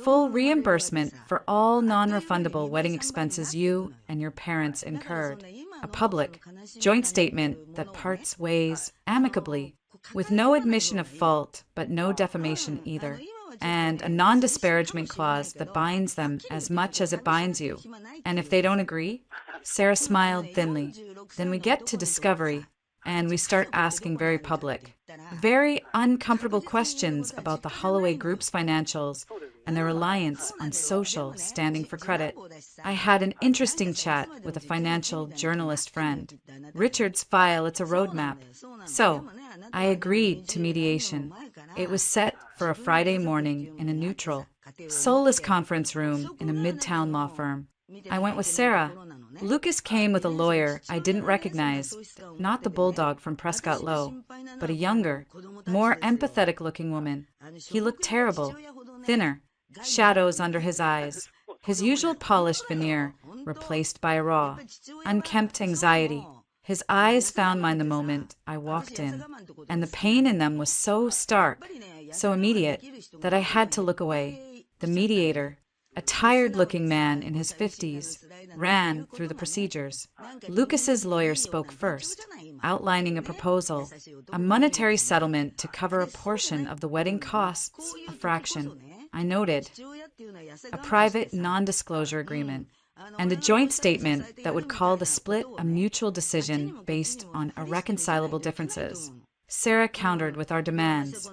Full reimbursement for all non-refundable wedding expenses you and your parents incurred. A public, joint statement that parts ways amicably, with no admission of fault, but no defamation either. And a non-disparagement clause that binds them as much as it binds you. And if they don't agree? Sarah smiled thinly. Then we get to discovery, and we start asking very public, very uncomfortable questions about the Holloway Group's financials and their reliance on social standing for credit. I had an interesting chat with a financial journalist friend. Richard's file, it's a roadmap. So, I agreed to mediation. It was set for a Friday morning in a neutral, soulless conference room in a midtown law firm. I went with Sarah. Lucas came with a lawyer I didn't recognize, not the bulldog from Prescott Lowe, but a younger, more empathetic-looking woman. He looked terrible, thinner, shadows under his eyes, his usual polished veneer replaced by a raw, unkempt anxiety. His eyes found mine the moment I walked in, and the pain in them was so stark, so immediate, that I had to look away. The mediator, a tired-looking man in his 50s, ran through the procedures. Lucas's lawyer spoke first, outlining a proposal, a monetary settlement to cover a portion of the wedding costs, a fraction. I noted, a private non-disclosure agreement, and a joint statement that would call the split a mutual decision based on irreconcilable differences. Sarah countered with our demands,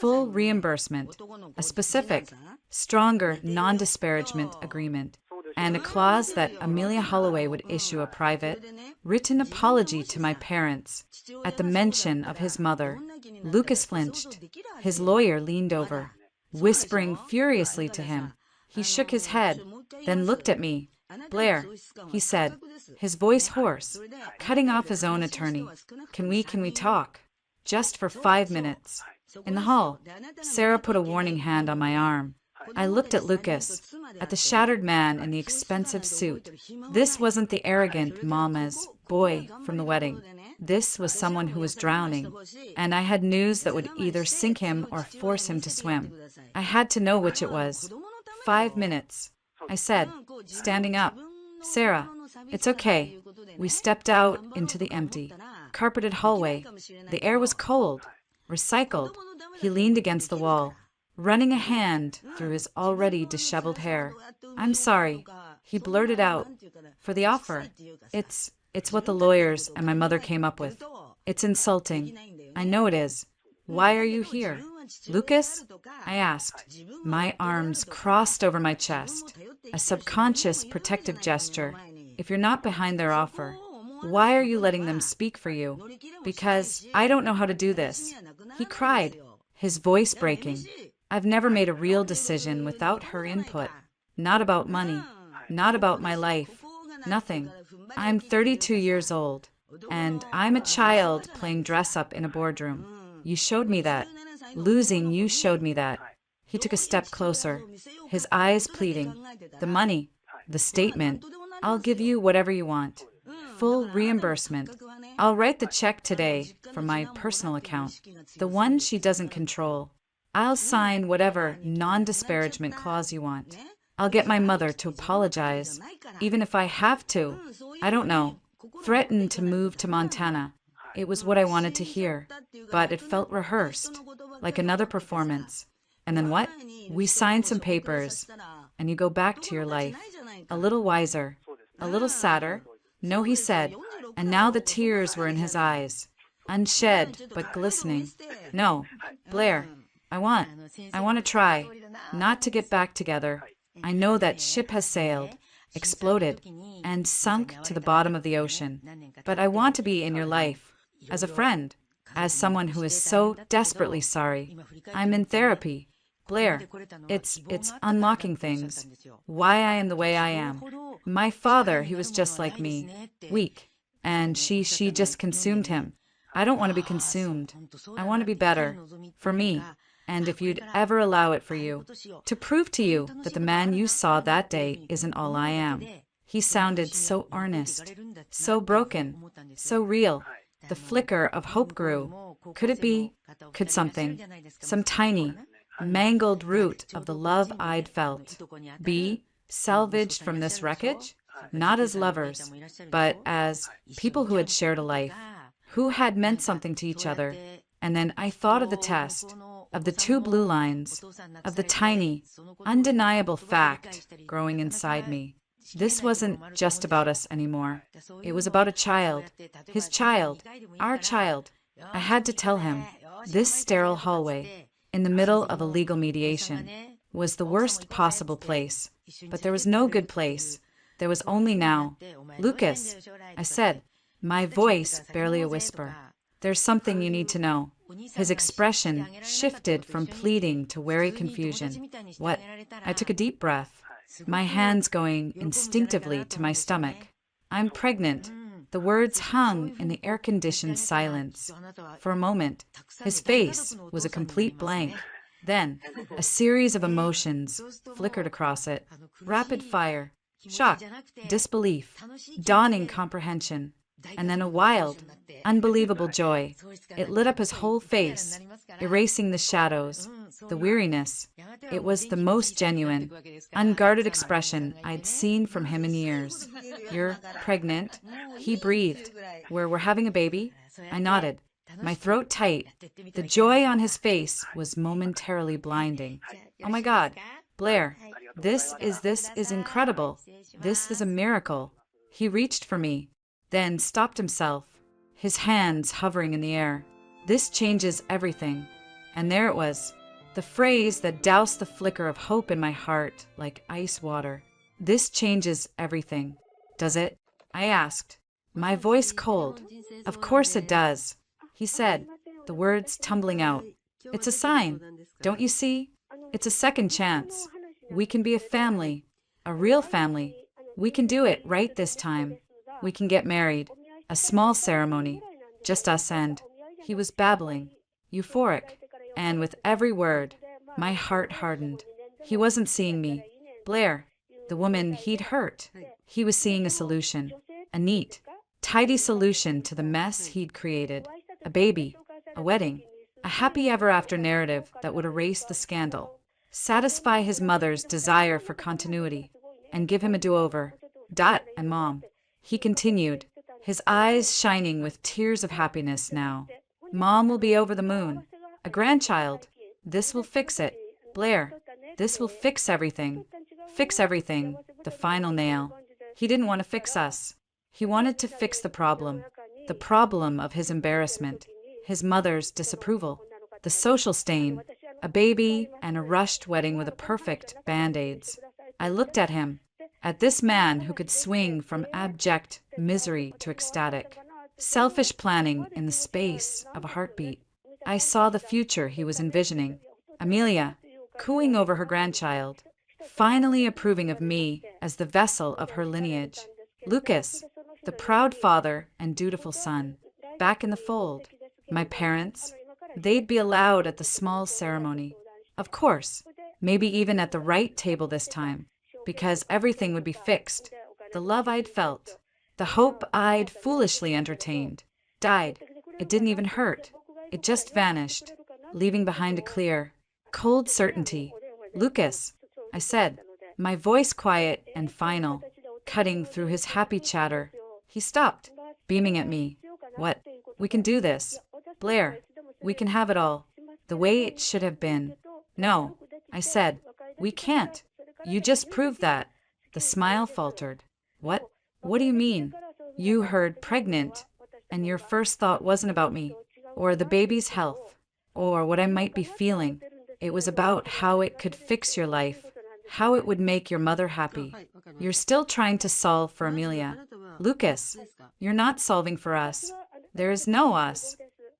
full reimbursement, a specific, stronger non-disparagement agreement, and a clause that Amelia Holloway would issue a private, written apology to my parents. At the mention of his mother, Lucas flinched. His lawyer leaned over, whispering furiously to him. He shook his head, then looked at me. Blair, he said, his voice hoarse, cutting off his own attorney. Can we talk? Just for 5 minutes. In the hall, Sarah put a warning hand on my arm. I looked at Lucas, at the shattered man in the expensive suit. This wasn't the arrogant mama's boy from the wedding. This was someone who was drowning, and I had news that would either sink him or force him to swim. I had to know which it was. 5 minutes, I said, standing up. Sarah, it's okay. We stepped out into the empty, carpeted hallway. The air was cold, recycled. He leaned against the wall, running a hand through his already disheveled hair. I'm sorry, he blurted out, for the offer. It's what the lawyers and my mother came up with. It's insulting. I know it is. Why are you here? Lucas? I asked. My arms crossed over my chest, a subconscious protective gesture. If you're not behind their offer, why are you letting them speak for you? Because I don't know how to do this. He cried, his voice breaking. I've never made a real decision without her input. Not about money, not about my life, nothing. I'm 32 years old, and I'm a child playing dress-up in a boardroom. You showed me that. Losing you showed me that. He took a step closer, his eyes pleading. The money, the statement, I'll give you whatever you want. Full reimbursement. I'll write the check today from my personal account, the one she doesn't control. I'll sign whatever non-disparagement clause you want. I'll get my mother to apologize, even if I have to. I don't know. Threaten to move to Montana. It was what I wanted to hear, but it felt rehearsed, like another performance. And then what? We signed some papers, and you go back to your life, a little wiser, a little sadder. No, he said, and now the tears were in his eyes, unshed but glistening. No, Blair, I want to try, not to get back together. I know that ship has sailed, exploded, and sunk to the bottom of the ocean. But I want to be in your life, as a friend, as someone who is so desperately sorry. I'm in therapy. Blair, it's unlocking things. Why I am the way I am. My father, he was just like me, weak, and she just consumed him. I don't want to be consumed. I want to be better, for me, and if you'd ever allow it for you, to prove to you that the man you saw that day isn't all I am. He sounded so earnest, so broken, so real. The flicker of hope grew. Could it be? Could something, some tiny, mangled root of the love I'd felt, be salvaged from this wreckage? Not as lovers, but as people who had shared a life, who had meant something to each other. And then I thought of the test, of the 2 blue lines, of the tiny, undeniable fact growing inside me. This wasn't just about us anymore. It was about a child, his child, our child. I had to tell him, this sterile hallway, in the middle of a legal mediation, was the worst possible place. But there was no good place. There was only now. Lucas, I said, my voice barely a whisper. There's something you need to know. His expression shifted from pleading to wary confusion. What? I took a deep breath, my hands going instinctively to my stomach. I'm pregnant. The words hung in the air-conditioned silence. For a moment, his face was a complete blank. Then, a series of emotions flickered across it. Rapid fire, shock, disbelief, dawning comprehension, and then a wild, unbelievable joy. It lit up his whole face, erasing the shadows, the weariness. It was the most genuine, unguarded expression I'd seen from him in years. You're pregnant? He breathed. We're having a baby? I nodded, my throat tight. The joy on his face was momentarily blinding. Oh my God, Blair, this is incredible. This is a miracle. He reached for me, then stopped himself, his hands hovering in the air. This changes everything. And there it was, the phrase that doused the flicker of hope in my heart like ice water. This changes everything. Does it? I asked, my voice cold. Of course it does, he said, the words tumbling out. It's a sign, don't you see? It's a second chance. We can be a family, a real family. We can do it right this time. We can get married. A small ceremony, just us and... He was babbling, euphoric, and with every word, my heart hardened. He wasn't seeing me, Blair, the woman he'd hurt. He was seeing a solution, a neat, tidy solution to the mess he'd created, a baby, a wedding, a happy ever after narrative that would erase the scandal, satisfy his mother's desire for continuity, and give him a do-over. Dot and Mom. He continued, his eyes shining with tears of happiness now. Mom will be over the moon. A grandchild. This will fix it. Blair, this will fix everything. Fix everything. The final nail. He didn't want to fix us. He wanted to fix the problem of his embarrassment, his mother's disapproval, the social stain, a baby, and a rushed wedding with a perfect band-aids. I looked at him, at this man who could swing from abject misery to ecstatic, selfish planning in the space of a heartbeat. I saw the future he was envisioning. Amelia, cooing over her grandchild, finally approving of me as the vessel of her lineage. Lucas, the proud father and dutiful son, back in the fold. My parents, they'd be allowed at the small ceremony. Of course, maybe even at the right table this time, because everything would be fixed. The love I'd felt, the hope I'd foolishly entertained, died. It didn't even hurt. It just vanished, leaving behind a clear, cold certainty. Lucas, I said, my voice quiet and final, cutting through his happy chatter. He stopped, beaming at me. What? We can do this. Blair, we can have it all, the way it should have been. No, I said, we can't. You just proved that. The smile faltered. What? What do you mean? You heard pregnant, and your first thought wasn't about me, or the baby's health, or what I might be feeling. It was about how it could fix your life, how it would make your mother happy. You're still trying to solve for Amelia. Lucas, you're not solving for us. There is no us.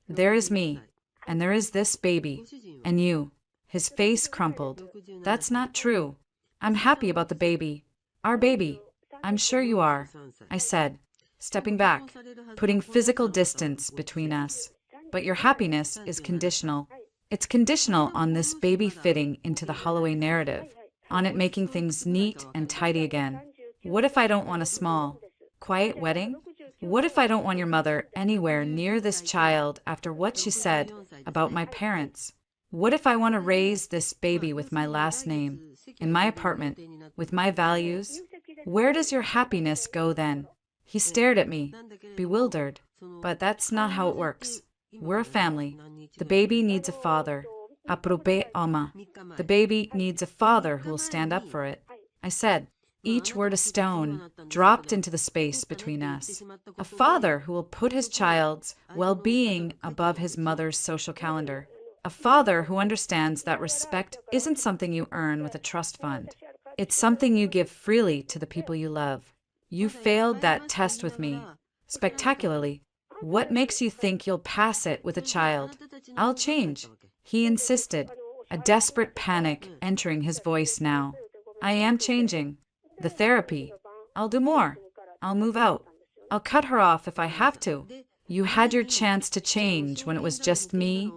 There is me, and there is this baby, and you. His face crumpled. That's not true. I'm happy about the baby. Our baby. I'm sure you are, I said, stepping back, putting physical distance between us. But your happiness is conditional. It's conditional on this baby fitting into the Holloway narrative, on it making things neat and tidy again. What if I don't want a small, quiet wedding? What if I don't want your mother anywhere near this child after what she said about my parents? What if I want to raise this baby with my last name, in my apartment, with my values? Where does your happiness go then? He stared at me, bewildered. But that's not how it works. We're a family. The baby needs a father. Aprobe Oma. The baby needs a father who will stand up for it. I said, each word a stone, dropped into the space between us. A father who will put his child's well-being above his mother's social calendar. A father who understands that respect isn't something you earn with a trust fund. It's something you give freely to the people you love. You failed that test with me, spectacularly. What makes you think you'll pass it with a child? I'll change, he insisted, a desperate panic entering his voice now. I am changing. The therapy. I'll do more. I'll move out. I'll cut her off if I have to. You had your chance to change when it was just me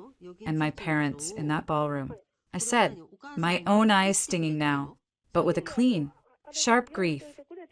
and my parents in that ballroom. I said, my own eyes stinging now, but with a clean, sharp grief.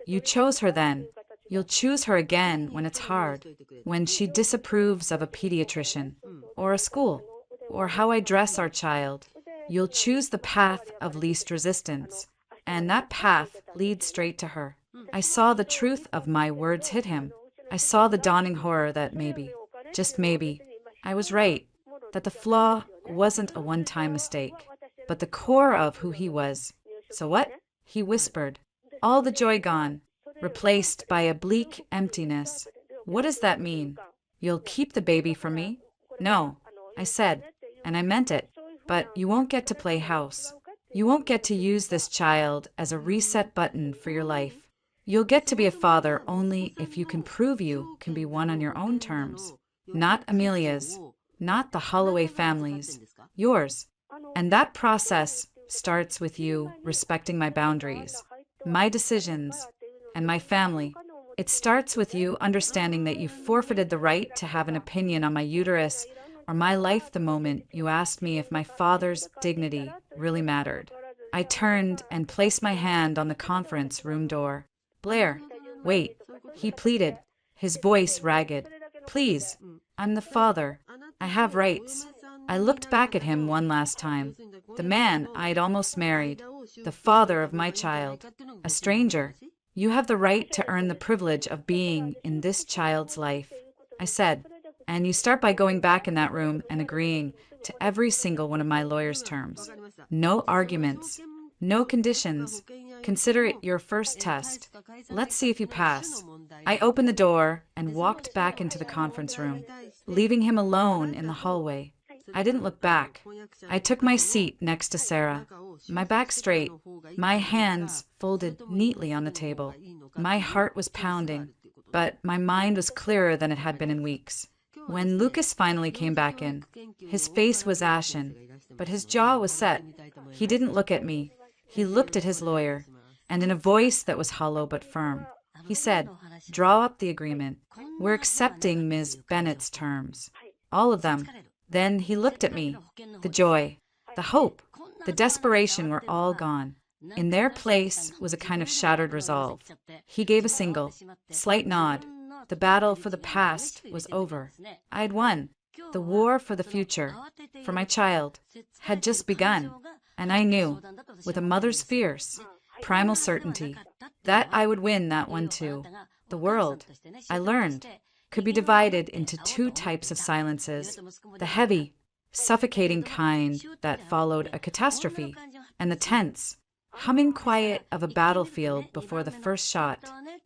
You chose her then. You'll choose her again when it's hard, when she disapproves of a pediatrician, or a school, or how I dress our child. You'll choose the path of least resistance, and that path leads straight to her. I saw the truth of my words hit him. I saw the dawning horror that maybe, just maybe, I was right, that the flaw wasn't a one-time mistake, but the core of who he was. So what? He whispered. All the joy gone, replaced by a bleak emptiness. What does that mean? You'll keep the baby from me? No, I said, and I meant it, but you won't get to play house. You won't get to use this child as a reset button for your life. You'll get to be a father only if you can prove you can be one on your own terms. Not Amelia's, not the Holloway family's, yours. And that process starts with you respecting my boundaries, my decisions, and my family. It starts with you understanding that you forfeited the right to have an opinion on my uterus or my life the moment you asked me if my father's dignity really mattered. I turned and placed my hand on the conference room door. Blair, wait, he pleaded, his voice ragged. Please, I'm the father. I have rights. I looked back at him one last time. The man I'd almost married, the father of my child, a stranger. You have the right to earn the privilege of being in this child's life, I said, and you start by going back in that room and agreeing to every single one of my lawyer's terms. No arguments, no conditions. Consider it your first test. Let's see if you pass. I opened the door and walked back into the conference room, leaving him alone in the hallway. I didn't look back. I took my seat next to Sarah, my back straight, my hands folded neatly on the table. My heart was pounding, but my mind was clearer than it had been in weeks. When Lucas finally came back in, his face was ashen, but his jaw was set. He didn't look at me. He looked at his lawyer, and in a voice that was hollow but firm, he said, "Draw up the agreement. We're accepting Ms. Bennett's terms. All of them." Then he looked at me. The joy, the hope, the desperation were all gone. In their place was a kind of shattered resolve. He gave a single, slight nod. The battle for the past was over. I had won. The war for the future, for my child, had just begun. And I knew, with a mother's fierce, primal certainty, that I would win that one too. The world, I learned, could be divided into two types of silences: the heavy, suffocating kind that followed a catastrophe, and the tense, humming quiet of a battlefield before the first shot,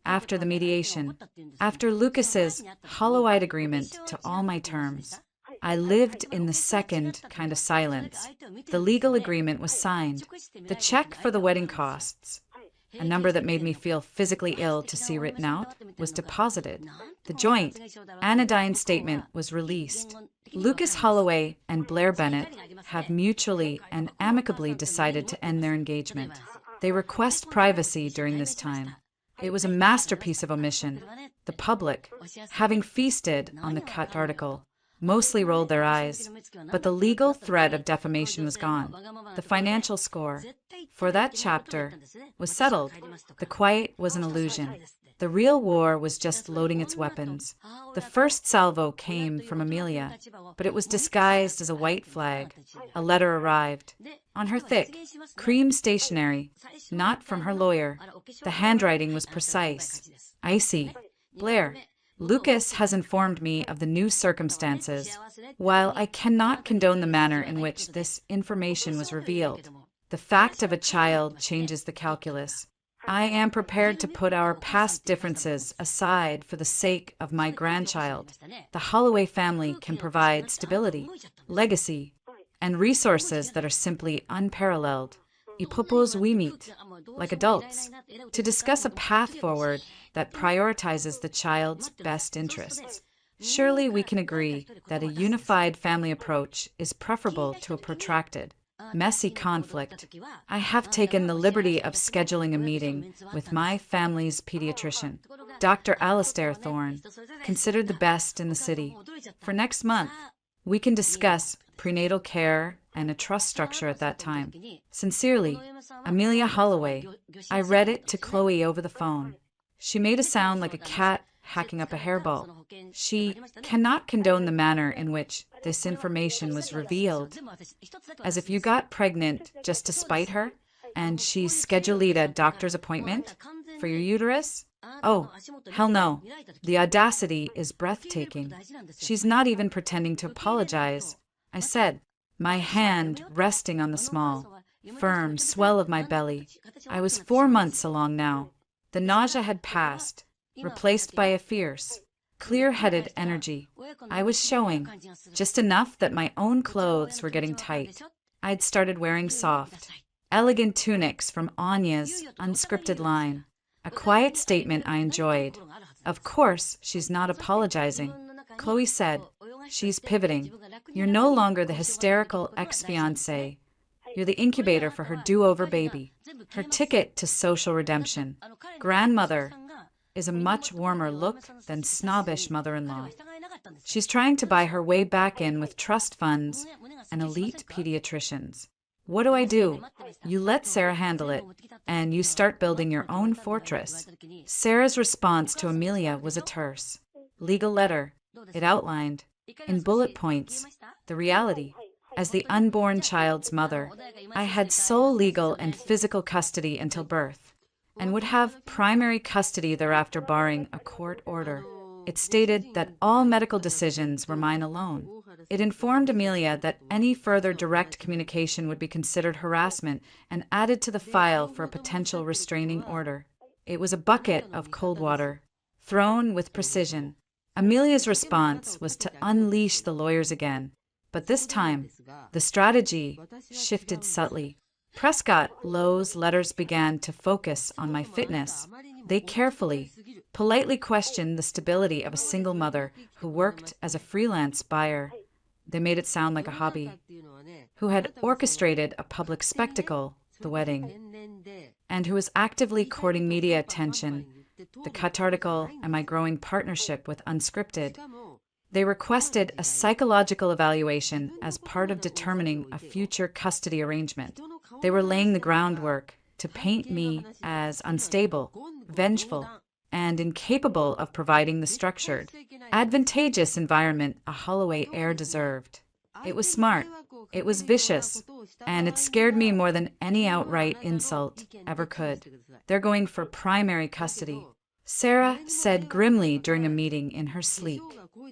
after the mediation, after Lucas's hollow-eyed agreement to all my terms. I lived in the second kind of silence. The legal agreement was signed. The check for the wedding costs, a number that made me feel physically ill to see written out, was deposited. The joint, anodyne statement was released. Lucas Holloway and Blair Bennett have mutually and amicably decided to end their engagement. They request privacy during this time. It was a masterpiece of omission. The public, having feasted on the cut article, mostly rolled their eyes, but the legal threat of defamation was gone. The financial score, for that chapter, was settled. The quiet was an illusion. The real war was just loading its weapons. The first salvo came from Amelia, but it was disguised as a white flag. A letter arrived. On her thick, cream stationery, not from her lawyer. The handwriting was precise, icy. Blair, Lucas has informed me of the new circumstances. While I cannot condone the manner in which this information was revealed, the fact of a child changes the calculus. I am prepared to put our past differences aside for the sake of my grandchild. The Holloway family can provide stability, legacy, and resources that are simply unparalleled. I propose we meet, like adults, to discuss a path forward that prioritizes the child's best interests. Surely we can agree that a unified family approach is preferable to a protracted, messy conflict. I have taken the liberty of scheduling a meeting with my family's pediatrician, Dr. Alastair Thorne, considered the best in the city. For next month, we can discuss prenatal care and a trust structure at that time. Sincerely, Amelia Holloway. I read it to Chloe over the phone. She made a sound like a cat hacking up a hairball. She cannot condone the manner in which this information was revealed. As if you got pregnant just to spite her, and she's scheduled a doctor's appointment for your uterus? Oh, hell no. The audacity is breathtaking. She's not even pretending to apologize. I said, my hand resting on the small, firm swell of my belly. I was 4 months along now. The nausea had passed, replaced by a fierce, clear-headed energy. I was showing, just enough that my own clothes were getting tight. I'd started wearing soft, elegant tunics from Anya's unscripted line, a quiet statement I enjoyed. Of course, she's not apologizing. Chloe said, she's pivoting. You're no longer the hysterical ex-fiancé. You're the incubator for her do-over baby, her ticket to social redemption. Grandmother is a much warmer look than snobbish mother-in-law. She's trying to buy her way back in with trust funds and elite pediatricians. What do I do? You let Sarah handle it, and you start building your own fortress. Sarah's response to Amelia was a terse, legal letter. It outlined, in bullet points, the reality. As the unborn child's mother, I had sole legal and physical custody until birth, and would have primary custody thereafter barring a court order. It stated that all medical decisions were mine alone. It informed Amelia that any further direct communication would be considered harassment and added to the file for a potential restraining order. It was a bucket of cold water, thrown with precision. Amelia's response was to unleash the lawyers again, but this time, the strategy shifted subtly. Prescott Lowe's letters began to focus on my fitness. They carefully, politely questioned the stability of a single mother who worked as a freelance buyer. They made it sound like a hobby, who had orchestrated a public spectacle, the wedding, and who was actively courting media attention, the Cut article, and my growing partnership with Unscripted. They requested a psychological evaluation as part of determining a future custody arrangement. They were laying the groundwork to paint me as unstable, vengeful, and incapable of providing the structured, advantageous environment a Holloway heir deserved. It was smart, it was vicious, and it scared me more than any outright insult ever could. They're going for primary custody. Sarah said grimly during a meeting in her sleek,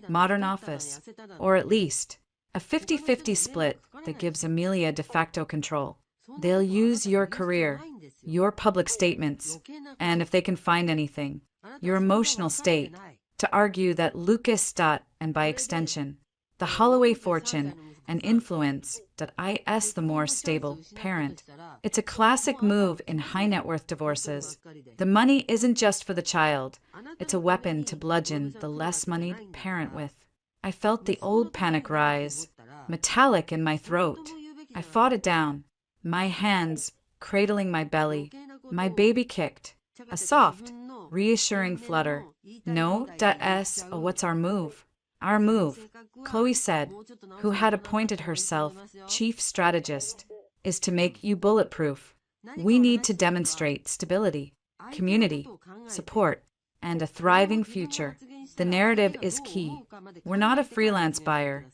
modern office, or at least a 50-50 split that gives Amelia de facto control. They'll use your career, your public statements, and if they can find anything, your emotional state, to argue that Lucas. And by extension, the Holloway fortune and influence is the more stable parent. It's a classic move in high net worth divorces. The money isn't just for the child, it's a weapon to bludgeon the less moneyed parent with. I felt the old panic rise, metallic in my throat. I fought it down, my hands cradling my belly. My baby kicked, a soft, reassuring flutter. No, what's our move? Our move, Chloe said, who had appointed herself chief strategist, is to make you bulletproof. We need to demonstrate stability, community, support, and a thriving future. The narrative is key. We're not a freelance buyer.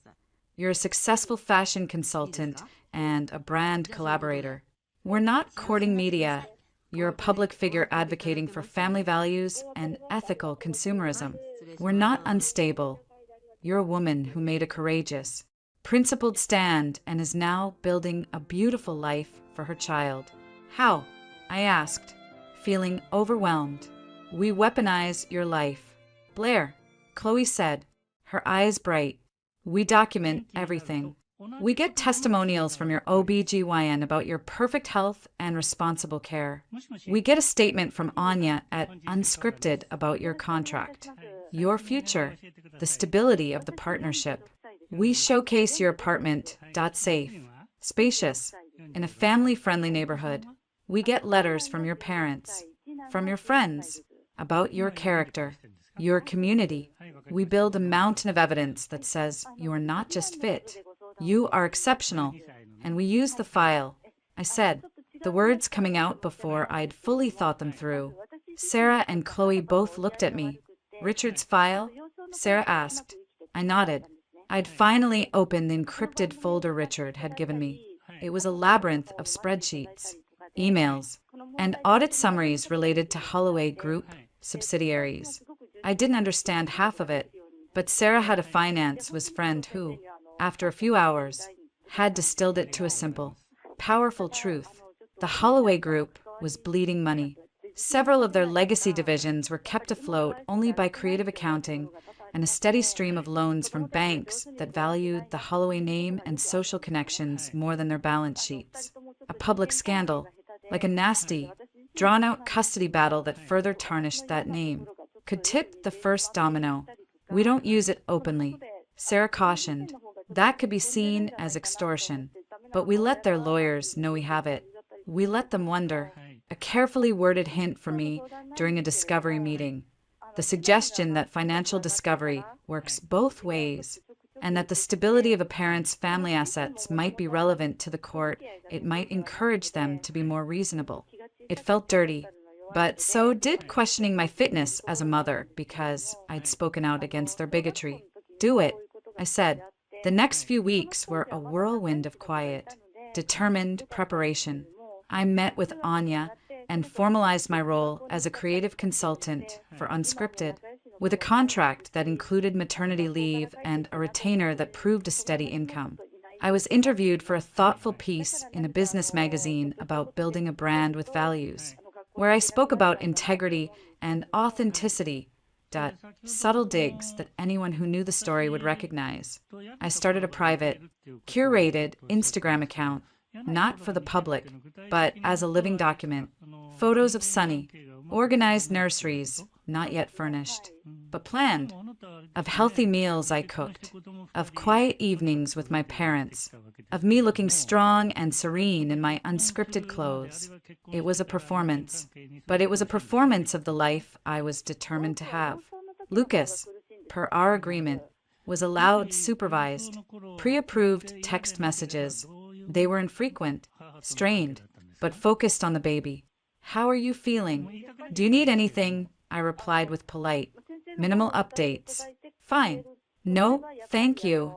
You're a successful fashion consultant and a brand collaborator. We're not courting media. You're a public figure advocating for family values and ethical consumerism. We're not unstable. You're a woman who made a courageous, principled stand and is now building a beautiful life for her child. How? I asked, feeling overwhelmed. We weaponize your life. Blair, Chloe said, her eyes bright. We document everything. We get testimonials from your OB/GYN about your perfect health and responsible care. We get a statement from Anya at Unscripted about your contract, your future, the stability of the partnership. We showcase your apartment, safe, spacious, in a family-friendly neighborhood. We get letters from your parents, from your friends, about your character, your community. We build a mountain of evidence that says you are not just fit, you are exceptional, and we use the file. I said, the words coming out before I'd fully thought them through. Sarah and Chloe both looked at me. Richard's file? Sarah asked. I nodded. I'd finally opened the encrypted folder Richard had given me. It was a labyrinth of spreadsheets, emails, and audit summaries related to Holloway Group subsidiaries. I didn't understand half of it, but Sarah had a finance friend who, after a few hours, had distilled it to a simple, powerful truth. The Holloway Group was bleeding money. Several of their legacy divisions were kept afloat only by creative accounting and a steady stream of loans from banks that valued the Holloway name and social connections more than their balance sheets. A public scandal, like a nasty, drawn-out custody battle that further tarnished that name, could tip the first domino. We don't use it openly, Sarah cautioned. That could be seen as extortion, but we let their lawyers know we have it. We let them wonder. A carefully worded hint for me during a discovery meeting. The suggestion that financial discovery works both ways. and that the stability of a parent's family assets might be relevant to the court. It might encourage them to be more reasonable. It felt dirty, but so did questioning my fitness as a mother because I'd spoken out against their bigotry. Do it, I said. The next few weeks were a whirlwind of quiet, determined preparation. I met with Anya and formalized my role as a creative consultant for Unscripted, with a contract that included maternity leave and a retainer that proved a steady income. I was interviewed for a thoughtful piece in a business magazine about building a brand with values, where I spoke about integrity and authenticity, subtle digs that anyone who knew the story would recognize. I started a private, curated Instagram account, not for the public, but as a living document. Photos of Sunny, organized nurseries, not yet furnished, but planned, of healthy meals I cooked, of quiet evenings with my parents, of me looking strong and serene in my unscripted clothes. It was a performance, but it was a performance of the life I was determined to have. Lucas, per our agreement, was allowed supervised, pre-approved text messages. They were infrequent, strained, but focused on the baby. How are you feeling? Do you need anything? I replied with polite, minimal updates. Fine. No, thank you.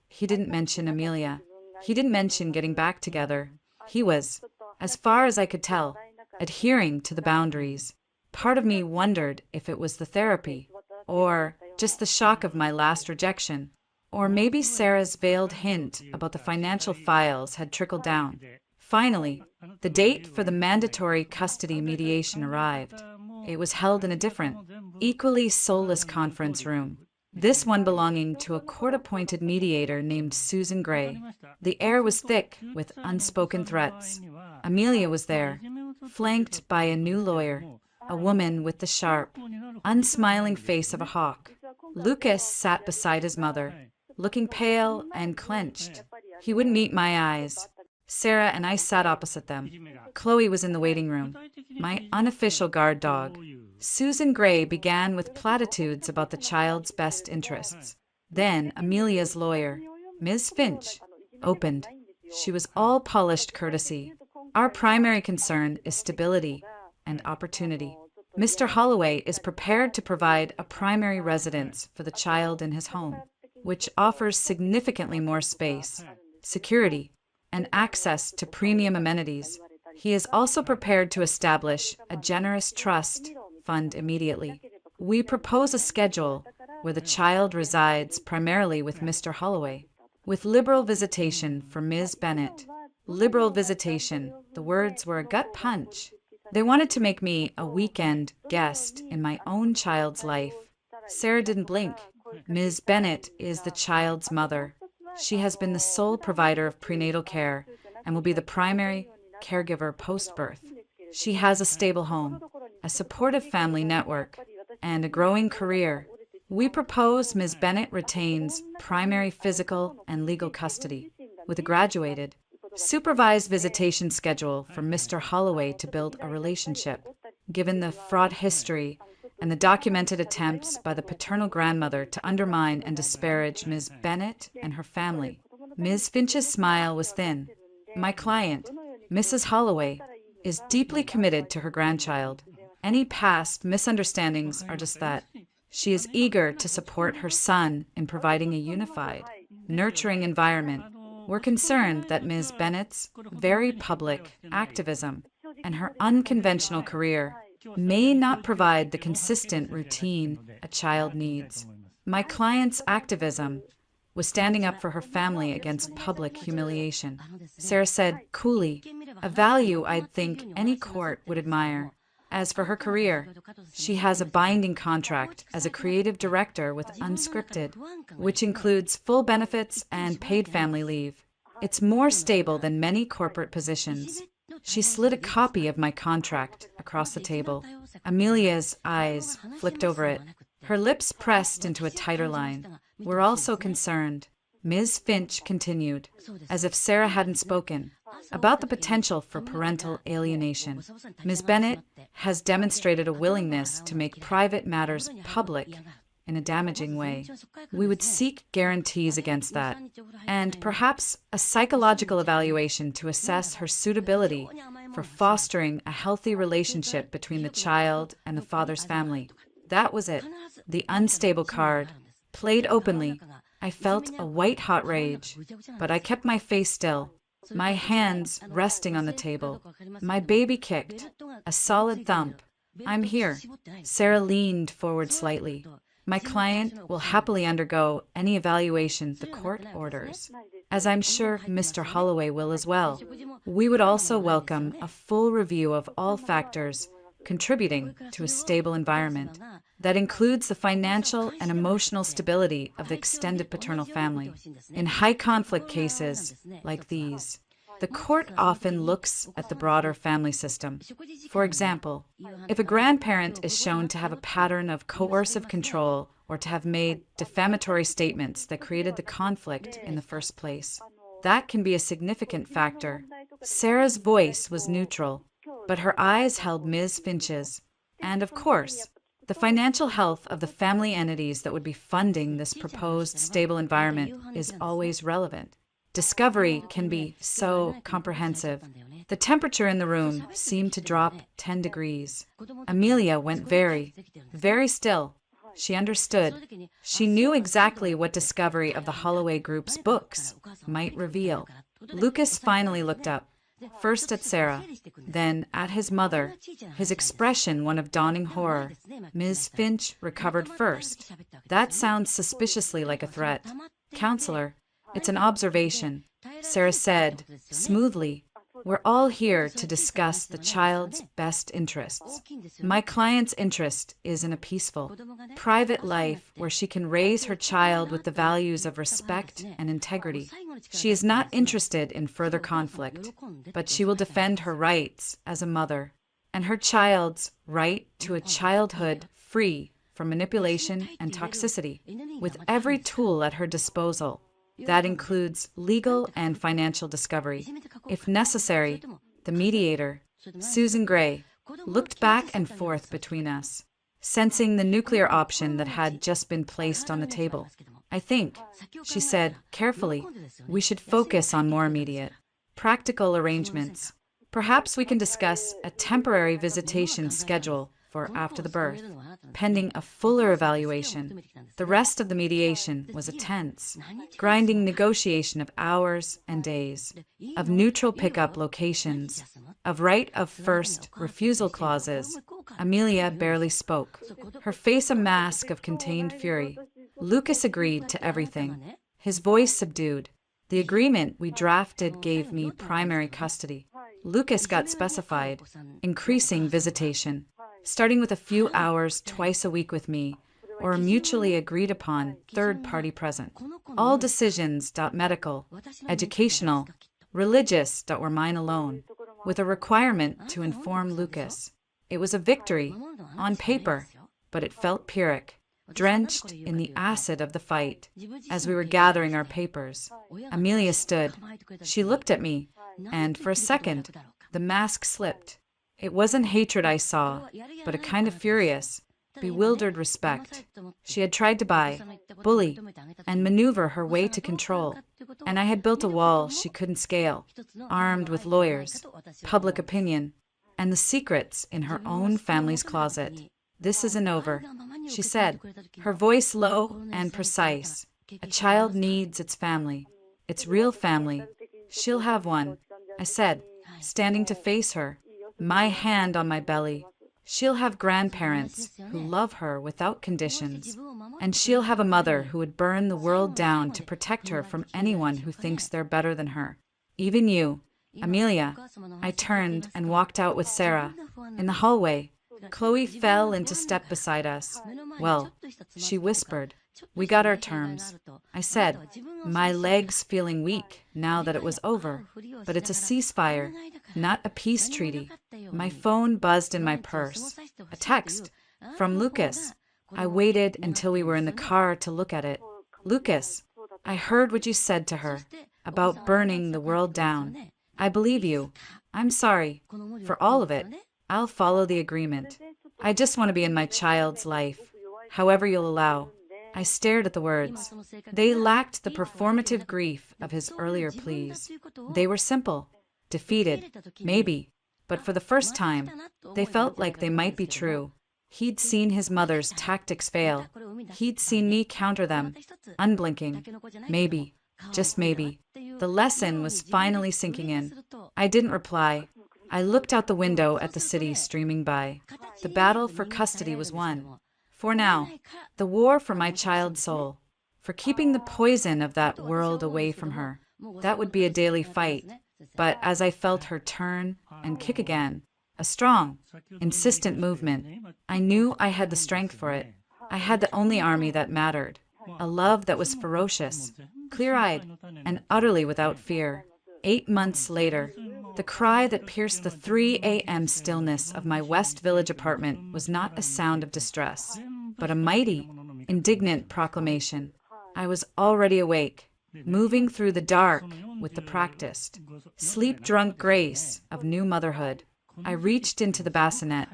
He didn't mention Amelia. He didn't mention getting back together. He was, as far as I could tell, adhering to the boundaries. Part of me wondered if it was the therapy, or just the shock of my last rejection, or maybe Sarah's veiled hint about the financial files had trickled down. Finally, the date for the mandatory custody mediation arrived. It was held in a different, equally soulless conference room, this one belonging to a court-appointed mediator named Susan Gray. The air was thick with unspoken threats. Amelia was there, flanked by a new lawyer, a woman with the sharp, unsmiling face of a hawk. Lucas sat beside his mother, looking pale and clenched. He wouldn't meet my eyes. Sarah and I sat opposite them. Chloe was in the waiting room, my unofficial guard dog. Susan Gray began with platitudes about the child's best interests. Then Amelia's lawyer, Ms. Finch, opened. She was all polished courtesy. Our primary concern is stability and opportunity. Mr. Holloway is prepared to provide a primary residence for the child in his home, which offers significantly more space, security, and access to premium amenities. He is also prepared to establish a generous trust fund immediately. We propose a schedule where the child resides primarily with Mr. Holloway, with liberal visitation for Ms. Bennett. Liberal visitation, the words were a gut punch. They wanted to make me a weekend guest in my own child's life. Sarah didn't blink. Ms. Bennett is the child's mother. She has been the sole provider of prenatal care and will be the primary caregiver post-birth. She has a stable home, a supportive family network, and a growing career. We propose Ms. Bennett retains primary physical and legal custody, with a graduated, supervised visitation schedule for Mr. Holloway to build a relationship. Given the fraught history and the documented attempts by the paternal grandmother to undermine and disparage Ms. Bennett and her family, Ms. Finch's smile was thin. My client, Mrs. Holloway, is deeply committed to her grandchild. Any past misunderstandings are just that. She is eager to support her son in providing a unified, nurturing environment. We're concerned that Ms. Bennett's very public activism and her unconventional career may not provide the consistent routine a child needs. My client's activism was standing up for her family against public humiliation. Sarah said coolly, a value I'd think any court would admire. As for her career, she has a binding contract as a creative director with Unscripted, which includes full benefits and paid family leave. It's more stable than many corporate positions. She slid a copy of my contract across the table. Amelia's eyes flicked over it. Her lips pressed into a tighter line. We're also concerned, Ms. Finch continued, as if Sarah hadn't spoken, about the potential for parental alienation. Ms. Bennett has demonstrated a willingness to make private matters public in a damaging way. We would seek guarantees against that, and perhaps a psychological evaluation to assess her suitability for fostering a healthy relationship between the child and the father's family. That was it. The unstable card. Played openly, I felt a white-hot rage, but I kept my face still, my hands resting on the table. My baby kicked, a solid thump. I'm here. Sarah leaned forward slightly. My client will happily undergo any evaluation the court orders, as I'm sure Mr. Holloway will as well. We would also welcome a full review of all factors contributing to a stable environment. That includes the financial and emotional stability of the extended paternal family. In high-conflict cases like these, the court often looks at the broader family system. For example, if a grandparent is shown to have a pattern of coercive control or to have made defamatory statements that created the conflict in the first place, that can be a significant factor. Sarah's voice was neutral, but her eyes held Ms. Finch's. And of course, the financial health of the family entities that would be funding this proposed stable environment is always relevant. Discovery can be so comprehensive. The temperature in the room seemed to drop 10 degrees. Amelia went very, very still. She understood. She knew exactly what discovery of the Holloway Group's books might reveal. Lucas finally looked up. First at Sarah, then at his mother, his expression one of dawning horror. Ms. Finch recovered first. That sounds suspiciously like a threat. Counselor, it's an observation, Sarah said, smoothly. We're all here to discuss the child's best interests. My client's interest is in a peaceful, private life where she can raise her child with the values of respect and integrity. She is not interested in further conflict, but she will defend her rights as a mother and her child's right to a childhood free from manipulation and toxicity, with every tool at her disposal. That includes legal and financial discovery. If necessary, the mediator, Susan Gray, looked back and forth between us, sensing the nuclear option that had just been placed on the table. I think, she said carefully, we should focus on more immediate, practical arrangements. Perhaps we can discuss a temporary visitation schedule for after the birth, pending a fuller evaluation. The rest of the mediation was a tense, grinding negotiation of hours and days, of neutral pickup locations, of right of first refusal clauses. Amelia barely spoke, her face a mask of contained fury. Lucas agreed to everything, his voice subdued. The agreement we drafted gave me primary custody. Lucas got specified, increasing visitation, starting with a few hours twice a week with me, or a mutually agreed upon third party present. All decisions medical, educational, religious were mine alone, with a requirement to inform Lucas. It was a victory, on paper, but it felt Pyrrhic, drenched in the acid of the fight. As we were gathering our papers, Amelia stood. She looked at me, and for a second, the mask slipped. It wasn't hatred I saw, but a kind of furious, bewildered respect. She had tried to buy, bully, and maneuver her way to control, and I had built a wall she couldn't scale, armed with lawyers, public opinion, and the secrets in her own family's closet. This isn't over, she said, her voice low and precise. A child needs its family, its real family. She'll have one, I said, standing to face her, my hand on my belly. She'll have grandparents who love her without conditions, and she'll have a mother who would burn the world down to protect her from anyone who thinks they're better than her. Even you, Amelia. I turned and walked out with Sarah. In the hallway, Chloe fell into step beside us. Well, she whispered, we got our terms. I said, my legs feeling weak now that it was over, but it's a ceasefire, not a peace treaty. My phone buzzed in my purse. A text from Lucas. I waited until we were in the car to look at it. Lucas, I heard what you said to her about burning the world down. I believe you. I'm sorry for all of it. I'll follow the agreement. I just want to be in my child's life, however you'll allow. I stared at the words. They lacked the performative grief of his earlier pleas. They were simple, defeated, maybe, but for the first time, they felt like they might be true. He'd seen his mother's tactics fail. He'd seen me counter them, unblinking. Maybe, just maybe. The lesson was finally sinking in. I didn't reply. I looked out the window at the city streaming by. The battle for custody was won. For now, the war for my child's soul, for keeping the poison of that world away from her. That would be a daily fight. But as I felt her turn and kick again, a strong, insistent movement, I knew I had the strength for it. I had the only army that mattered, a love that was ferocious, clear-eyed, and utterly without fear. 8 months later, the cry that pierced the 3 a.m. stillness of my West Village apartment was not a sound of distress, but a mighty, indignant proclamation. I was already awake, moving through the dark with the practiced, sleep-drunk grace of new motherhood. I reached into the bassinet,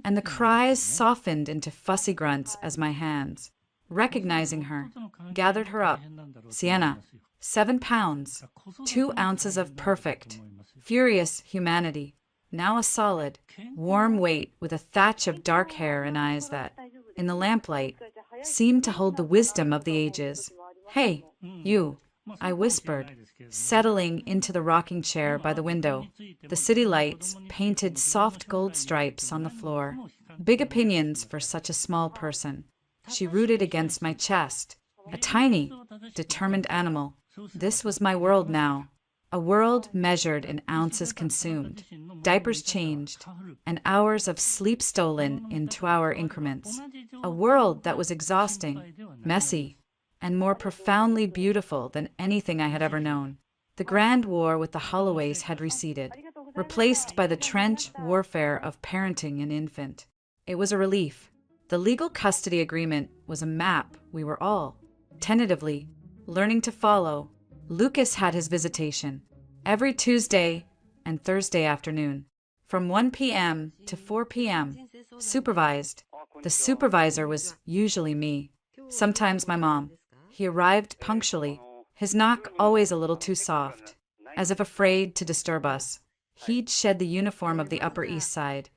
and the cries softened into fussy grunts as my hands, recognizing her, gathered her up. Sienna, 7 pounds, 2 ounces of perfect, furious humanity, now a solid, warm weight with a thatch of dark hair and eyes that, in the lamplight, seemed to hold the wisdom of the ages. Hey, you, I whispered, settling into the rocking chair by the window. The city lights painted soft gold stripes on the floor. Big opinions for such a small person. She rooted against my chest, a tiny, determined animal. This was my world now, a world measured in ounces consumed, diapers changed, and hours of sleep stolen in 2-hour increments. A world that was exhausting, messy, and more profoundly beautiful than anything I had ever known. The grand war with the Holloways had receded, replaced by the trench warfare of parenting an infant. It was a relief. The legal custody agreement was a map we were all, tentatively, learning to follow. Lucas had his visitation every Tuesday and Thursday afternoon, from 1 p.m. to 4 p.m., supervised. The supervisor was usually me, sometimes my mom. He arrived punctually, his knock always a little too soft, as if afraid to disturb us. He'd shed the uniform of the Upper East Side.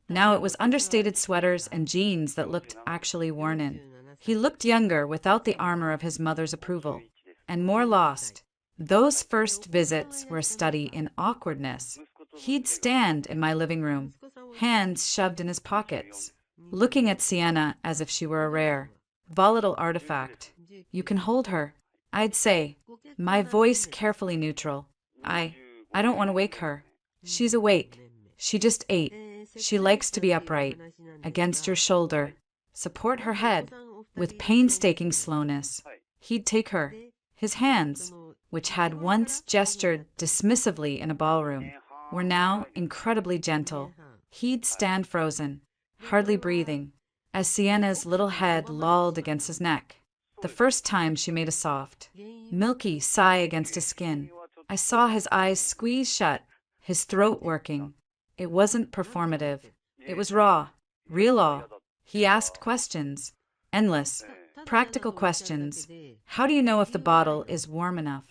Now it was understated sweaters and jeans that looked actually worn in. He looked younger without the armor of his mother's approval, and more lost. Those first visits were a study in awkwardness. He'd stand in my living room, hands shoved in his pockets, looking at Sienna as if she were a rare, volatile artifact. You can hold her, I'd say, my voice carefully neutral. I don't want to wake her. She's awake. She just ate. She likes to be upright, against your shoulder. Support her head. With painstaking slowness, he'd take her. His hands, which had once gestured dismissively in a ballroom, were now incredibly gentle. He'd stand frozen, hardly breathing, as Sienna's little head lolled against his neck. The first time she made a soft, milky sigh against his skin. I saw his eyes squeeze shut, his throat working. It wasn't performative. It was raw, real awe. He asked questions, endless, practical questions. How do you know if the bottle is warm enough?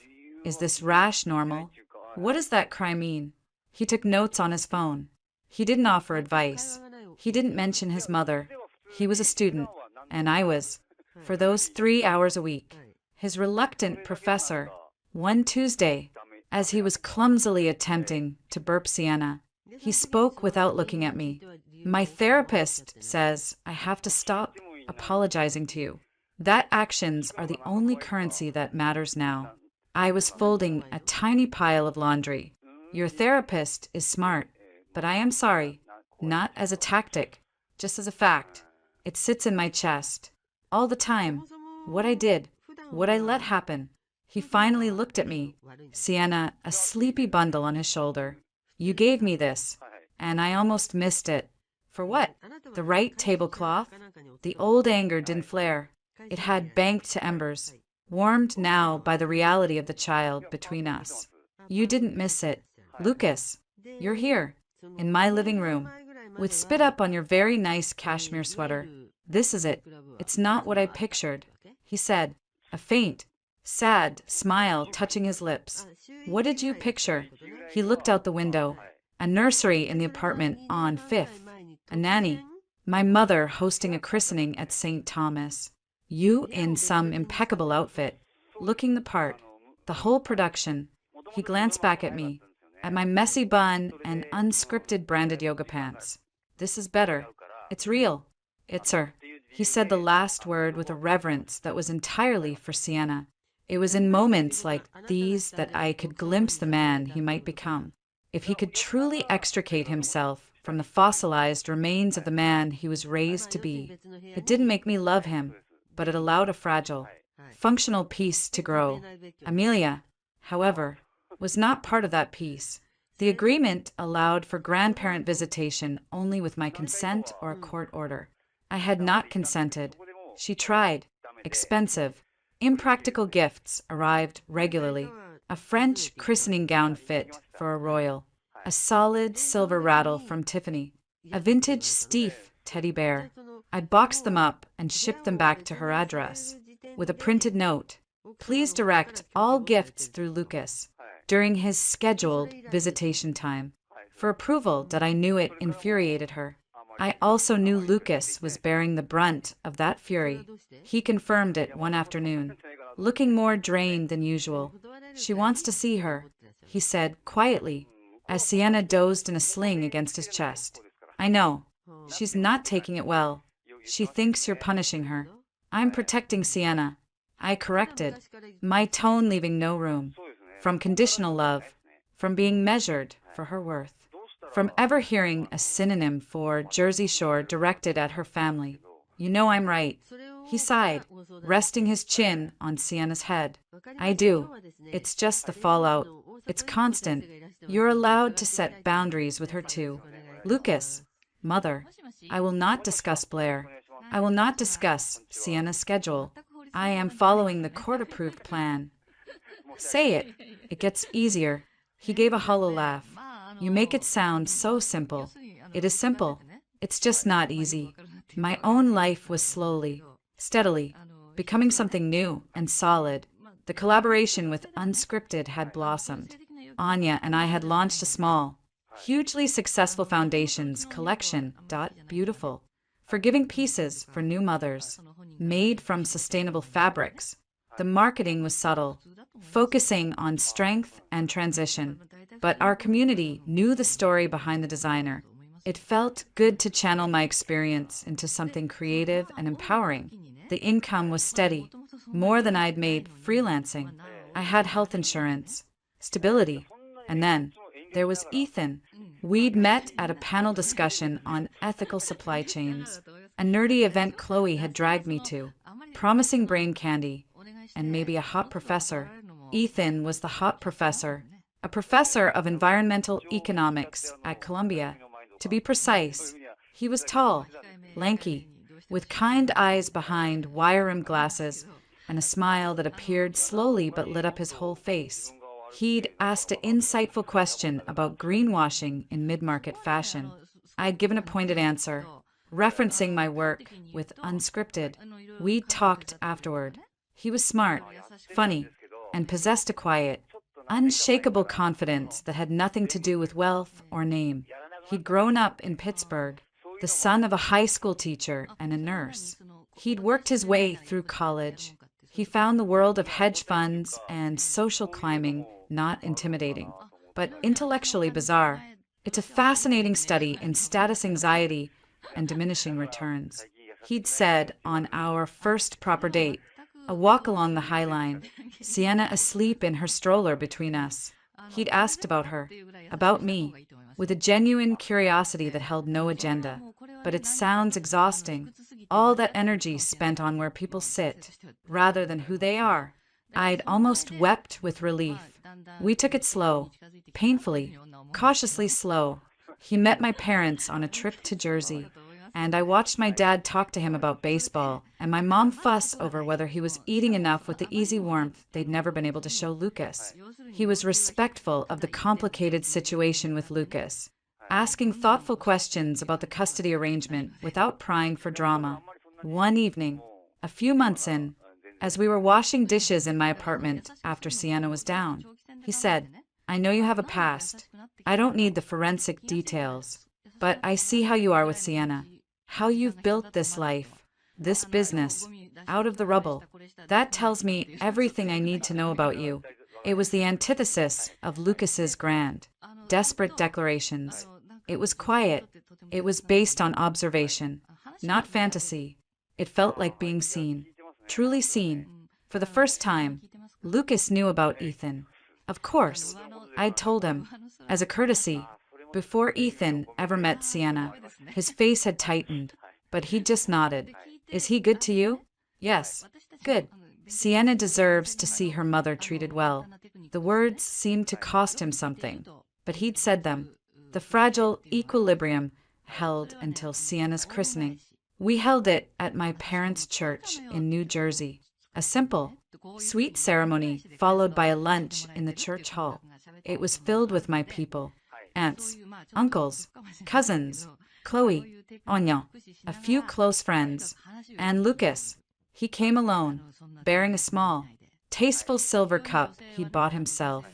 Is this rash normal? What does that cry mean? He took notes on his phone. He didn't offer advice. He didn't mention his mother. He was a student, and I was, for those 3 hours a week, his reluctant professor. One Tuesday, as he was clumsily attempting to burp Sienna, he spoke without looking at me. My therapist says I have to stop apologizing to you. That actions are the only currency that matters now. I was folding a tiny pile of laundry. Your therapist is smart, but I am sorry, not as a tactic, just as a fact. It sits in my chest, all the time. What I did, what I let happen. He finally looked at me, Sienna, a sleepy bundle on his shoulder. You gave me this, and I almost missed it. For what? The right tablecloth? The old anger didn't flare. It had banked to embers, warmed now by the reality of the child between us. You didn't miss it. Lucas, you're here, in my living room, with spit up on your very nice cashmere sweater. This is it. It's not what I pictured. He said, a faint, sad smile touching his lips. What did you picture? He looked out the window. A nursery in the apartment on Fifth. A nanny. My mother hosting a christening at St. Thomas. You in some impeccable outfit, looking the part. The whole production. He glanced back at me, at my messy bun and unscripted branded yoga pants. This is better. It's real. It's her. He said the last word with a reverence that was entirely for Sienna. It was in moments like these that I could glimpse the man he might become. If he could truly extricate himself from the fossilized remains of the man he was raised to be. It didn't make me love him, but it allowed a fragile, functional piece to grow. Amelia, however, was not part of that piece. The agreement allowed for grandparent visitation only with my consent or a court order. I had not consented. She tried. Expensive, impractical gifts arrived regularly. A French christening gown fit for a royal. A solid silver rattle from Tiffany. A vintage Steve teddy bear. I'd boxed them up and shipped them back to her address with a printed note. Please direct all gifts through Lucas during his scheduled visitation time. For approval that I knew it infuriated her. I also knew Lucas was bearing the brunt of that fury. He confirmed it one afternoon, looking more drained than usual. She wants to see her, he said quietly, as Sienna dozed in a sling against his chest. I know. She's not taking it well. She thinks you're punishing her. I'm protecting Sienna. I corrected, my tone leaving no room. From conditional love, from being measured for her worth. From ever hearing a synonym for Jersey Shore directed at her family. You know I'm right. He sighed, resting his chin on Sienna's head. I do. It's just the fallout. It's constant. You're allowed to set boundaries with her too. Lucas, mother, I will not discuss Blair. I will not discuss Sienna's schedule. I am following the court-approved plan. Say it. It gets easier. He gave a hollow laugh. You make it sound so simple. It is simple. It's just not easy. My own life was slowly, steadily, becoming something new and solid. The collaboration with Unscripted had blossomed. Anya and I had launched a small, hugely successful foundations collection. Beautiful. Forgiving pieces for new mothers, made from sustainable fabrics. The marketing was subtle, focusing on strength and transition. But our community knew the story behind the designer. It felt good to channel my experience into something creative and empowering. The income was steady, more than I'd made freelancing. I had health insurance, stability, and then there was Ethan. We'd met at a panel discussion on ethical supply chains, a nerdy event Chloe had dragged me to, promising brain candy, and maybe a hot professor. Ethan was the hot professor. A professor of environmental economics at Columbia. To be precise, he was tall, lanky, with kind eyes behind wire-rimmed glasses and a smile that appeared slowly but lit up his whole face. He'd asked an insightful question about greenwashing in mid-market fashion. I'd given a pointed answer, referencing my work with Unscripted. We'd talked afterward. He was smart, funny, and possessed a quiet, unshakable confidence that had nothing to do with wealth or name. He'd grown up in Pittsburgh, the son of a high school teacher and a nurse. He'd worked his way through college. He found the world of hedge funds and social climbing not intimidating, but intellectually bizarre. It's a fascinating study in status anxiety and diminishing returns. He'd said on our first proper date, a walk along the High Line, Sienna asleep in her stroller between us. He'd asked about her, about me, with a genuine curiosity that held no agenda. But it sounds exhausting, all that energy spent on where people sit, rather than who they are. I'd almost wept with relief. We took it slow, painfully, cautiously slow. He met my parents on a trip to Jersey, and I watched my dad talk to him about baseball, and my mom fuss over whether he was eating enough with the easy warmth they'd never been able to show Lucas. He was respectful of the complicated situation with Lucas, asking thoughtful questions about the custody arrangement without prying for drama. One evening, a few months in, As we were washing dishes in my apartment after Sienna was down, he said, "I know you have a past. I don't need the forensic details, but I see how you are with Sienna, how you've built this life, this business, out of the rubble. That tells me everything I need to know about you." It was the antithesis of Lucas's grand, desperate declarations. It was quiet. It was based on observation, not fantasy. It felt like being seen, truly seen. For the first time, Lucas knew about Ethan. Of course, I'd told him, as a courtesy, before Ethan ever met Sienna. His face had tightened, but he just nodded. "Is he good to you?" "Yes." "Good. Sienna deserves to see her mother treated well." The words seemed to cost him something, but he'd said them. The fragile equilibrium held until Sienna's christening. We held it at my parents' church in New Jersey. A simple, sweet ceremony followed by a lunch in the church hall. It was filled with my people, aunts, uncles, cousins, Chloe, Anya, a few close friends, and Lucas. He came alone, bearing a small, tasteful silver cup he'd bought himself.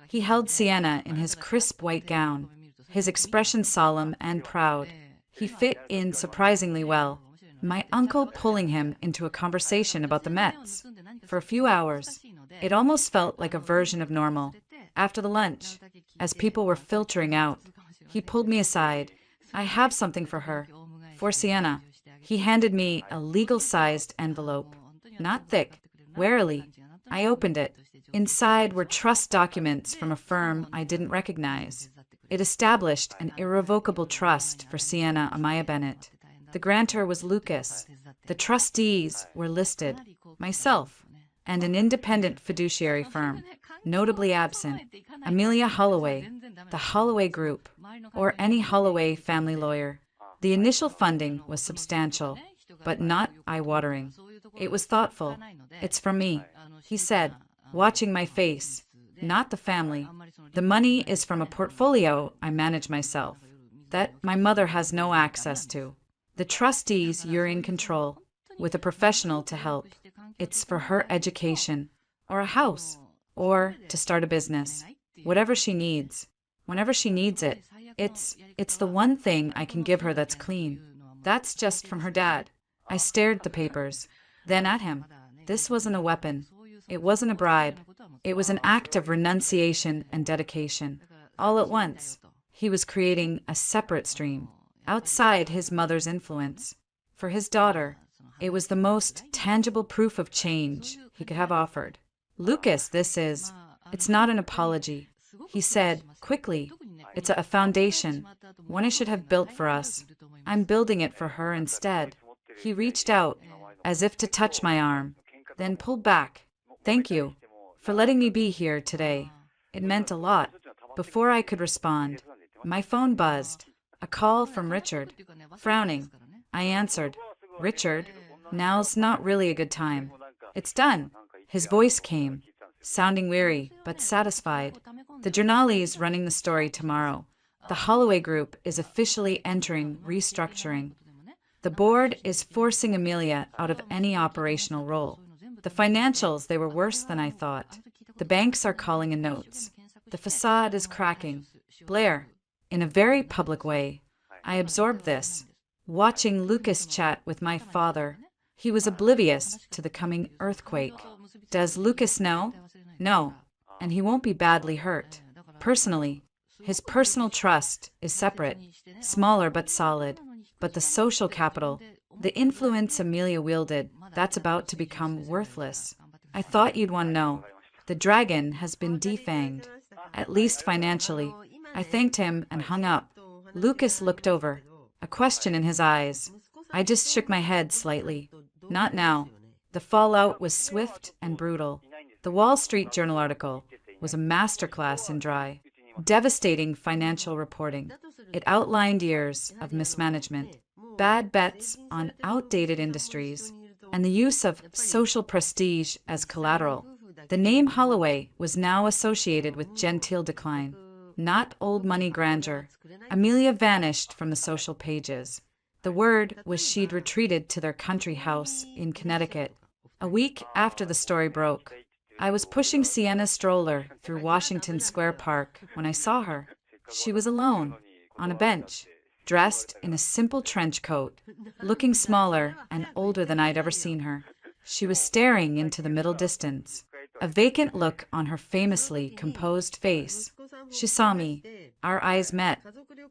He held Sienna in his crisp white gown, his expression solemn and proud. He fit in surprisingly well, my uncle pulling him into a conversation about the Mets. For a few hours, it almost felt like a version of normal. After the lunch, as people were filtering out, he pulled me aside. "I have something for her, for Sienna." He handed me a legal-sized envelope, not thick. Warily, I opened it. Inside were trust documents from a firm I didn't recognize. It established an irrevocable trust for Sienna Amaya Bennett. The grantor was Lucas. The trustees were listed, myself, and an independent fiduciary firm, notably absent, Amelia Holloway, the Holloway Group, or any Holloway family lawyer. The initial funding was substantial, but not eye-watering. It was thoughtful. "It's from me," he said, watching my face, "not the family. The money is from a portfolio I manage myself, that my mother has no access to. The trustees you're in control, with a professional to help. It's for her education, or a house, or to start a business. Whatever she needs, whenever she needs it. It's the one thing I can give her that's clean. That's just from her dad." I stared at the papers, then at him. This wasn't a weapon. It wasn't a bribe. It was an act of renunciation and dedication. All at once, he was creating a separate stream, outside his mother's influence. For his daughter, it was the most tangible proof of change he could have offered. "Lucas, it's not an apology," he said quickly. "It's a foundation, one I should have built for us. I'm building it for her instead." He reached out, as if to touch my arm, then pulled back. "Thank you for letting me be here today. It meant a lot." Before I could respond, my phone buzzed. A call from Richard. Frowning, I answered. "Richard, now's not really a good time." "It's done." His voice came, sounding weary but satisfied. "The Journale's running the story tomorrow. The Holloway Group is officially entering restructuring. The board is forcing Amelia out of any operational role. The financials, they were worse than I thought. The banks are calling in notes. The facade is cracking. Blair, in a very public way." I absorbed this, watching Lucas chat with my father. He was oblivious to the coming earthquake. "Does Lucas know?" "No, and he won't be badly hurt. Personally, his personal trust is separate, smaller but solid. But the social capital, the influence Amelia wielded, that's about to become worthless. I thought you'd want to know. The dragon has been defanged, at least financially." I thanked him and hung up. Lucas looked over, a question in his eyes. I just shook my head slightly. "Not now." The fallout was swift and brutal. The Wall Street Journal article was a masterclass in dry, devastating financial reporting. It outlined years of mismanagement, bad bets on outdated industries, and the use of social prestige as collateral. The name Holloway was now associated with genteel decline, not old money grandeur. Amelia vanished from the social pages. The word was she'd retreated to their country house in Connecticut. A week after the story broke, I was pushing Sienna's stroller through Washington Square Park when I saw her. She was alone, on a bench, dressed in a simple trench coat, looking smaller and older than I'd ever seen her. She was staring into the middle distance, a vacant look on her famously composed face. She saw me. Our eyes met.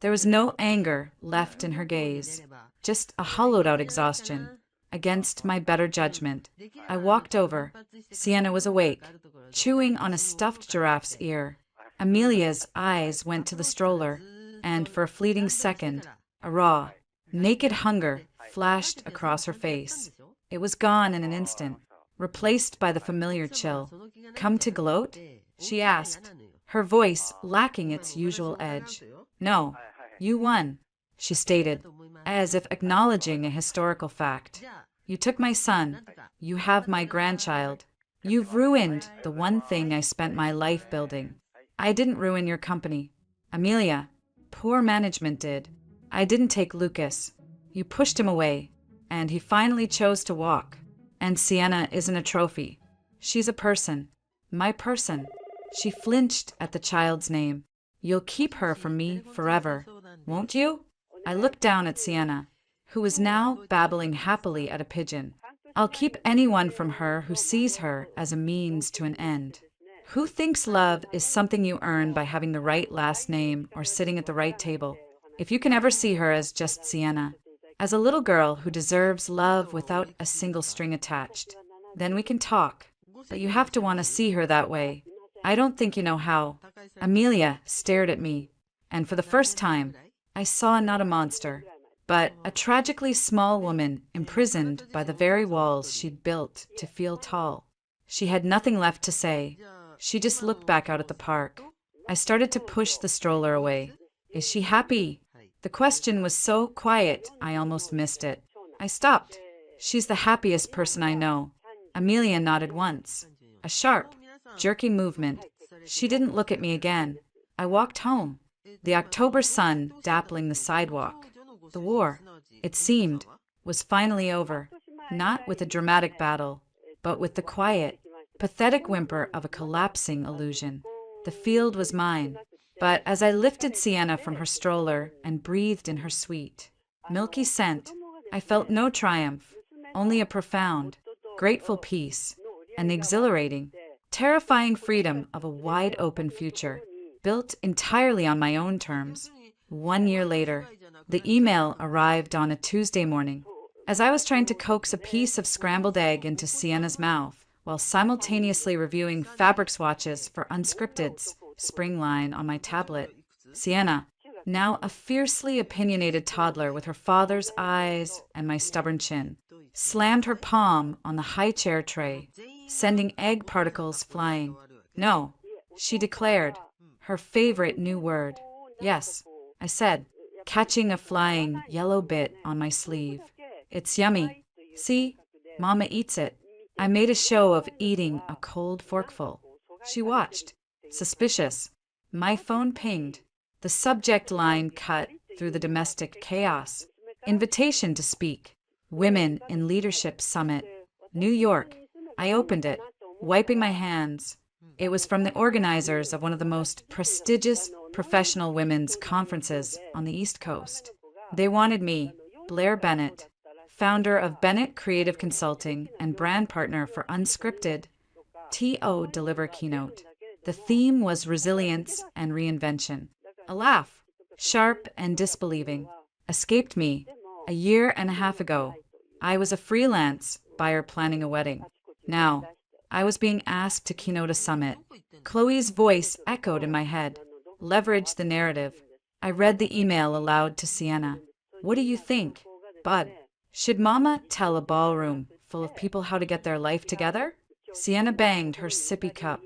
There was no anger left in her gaze, just a hollowed-out exhaustion. Against my better judgment, I walked over. Sienna was awake, chewing on a stuffed giraffe's ear. Amelia's eyes went to the stroller, and for a fleeting second, a raw, naked hunger flashed across her face. It was gone in an instant, replaced by the familiar chill. "Come to gloat?" she asked, her voice lacking its usual edge. "No, you won," she stated, as if acknowledging a historical fact. "You took my son. You have my grandchild. You've ruined the one thing I spent my life building. I didn't ruin your company, Amelia. Poor management did. I didn't take Lucas. You pushed him away, and he finally chose to walk. And Sienna isn't a trophy. She's a person. My person." She flinched at the child's name. "You'll keep her from me forever, won't you?" I looked down at Sienna, who was now babbling happily at a pigeon. "I'll keep anyone from her who sees her as a means to an end. Who thinks love is something you earn by having the right last name or sitting at the right table? If you can ever see her as just Sienna, as a little girl who deserves love without a single string attached, then we can talk. But you have to want to see her that way. I don't think you know how." Amelia stared at me, and for the first time, I saw not a monster, but a tragically small woman imprisoned by the very walls she'd built to feel tall. She had nothing left to say. She just looked back out at the park. I started to push the stroller away. "Is she happy?" The question was so quiet, I almost missed it. I stopped. "She's the happiest person I know." Amelia nodded once. A sharp, jerky movement. She didn't look at me again. I walked home, the October sun dappling the sidewalk. The war, it seemed, was finally over, not with a dramatic battle, but with the quiet, pathetic whimper of a collapsing illusion. The field was mine, but as I lifted Sienna from her stroller and breathed in her sweet, milky scent, I felt no triumph, only a profound, grateful peace, an exhilarating, terrifying freedom of a wide-open future, built entirely on my own terms. 1 year later, the email arrived on a Tuesday morning. As I was trying to coax a piece of scrambled egg into Sienna's mouth, while simultaneously reviewing fabric swatches for Unscripted's spring line on my tablet, Sienna, now a fiercely opinionated toddler with her father's eyes and my stubborn chin, slammed her palm on the high chair tray, sending egg particles flying. "No," she declared, her favorite new word. "Yes," I said, catching a flying yellow bit on my sleeve. "It's yummy. See, Mama eats it." I made a show of eating a cold forkful. She watched, suspicious. My phone pinged. The subject line cut through the domestic chaos. "Invitation to speak. Women in Leadership Summit. New York." I opened it, wiping my hands. It was from the organizers of one of the most prestigious professional women's conferences on the East Coast. They wanted me, Blair Bennett, founder of Bennett Creative Consulting and brand partner for Unscripted, to deliver keynote. The theme was resilience and reinvention. A laugh, sharp and disbelieving, escaped me. A year and a half ago, I was a freelance buyer planning a wedding. Now, I was being asked to keynote a summit. Chloe's voice echoed in my head. "Leverage the narrative." I read the email aloud to Sienna. "What do you think, Bud? Should Mama tell a ballroom full of people how to get their life together?" Sienna banged her sippy cup.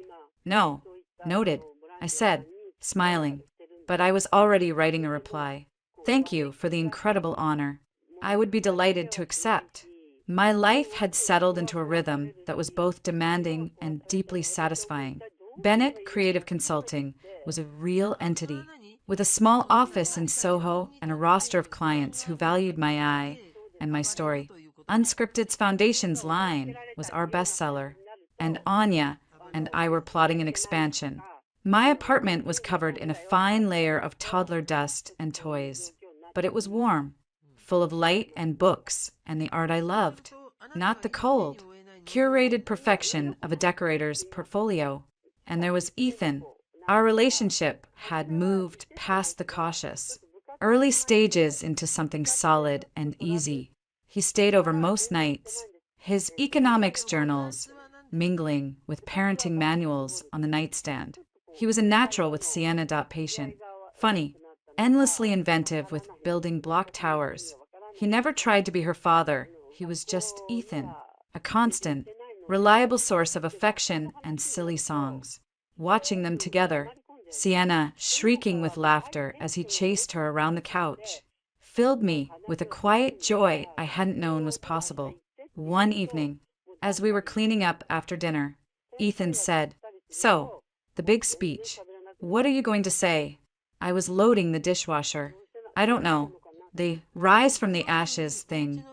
"No." "Noted," I said, smiling, but I was already writing a reply. "Thank you for the incredible honor. I would be delighted to accept." My life had settled into a rhythm that was both demanding and deeply satisfying. Bennett Creative Consulting was a real entity, with a small office in Soho and a roster of clients who valued my eye and my story. Unscripted's Foundation's line was our bestseller, and Anya and I were plotting an expansion. My apartment was covered in a fine layer of toddler dust and toys, but it was warm, full of light and books and the art I loved, not the cold, curated perfection of a decorator's portfolio. And there was Ethan. Our relationship had moved past the cautious, early stages into something solid and easy. He stayed over most nights, his economics journals mingling with parenting manuals on the nightstand. He was a natural with Sienna. Patient, funny, endlessly inventive with building block towers. He never tried to be her father. He was just Ethan, a constant, reliable source of affection and silly songs. Watching them together, Sienna shrieking with laughter as he chased her around the couch, filled me with a quiet joy I hadn't known was possible. One evening, as we were cleaning up after dinner, Ethan said, "So, the big speech. What are you going to say?" I was loading the dishwasher. "I don't know. The rise from the ashes thing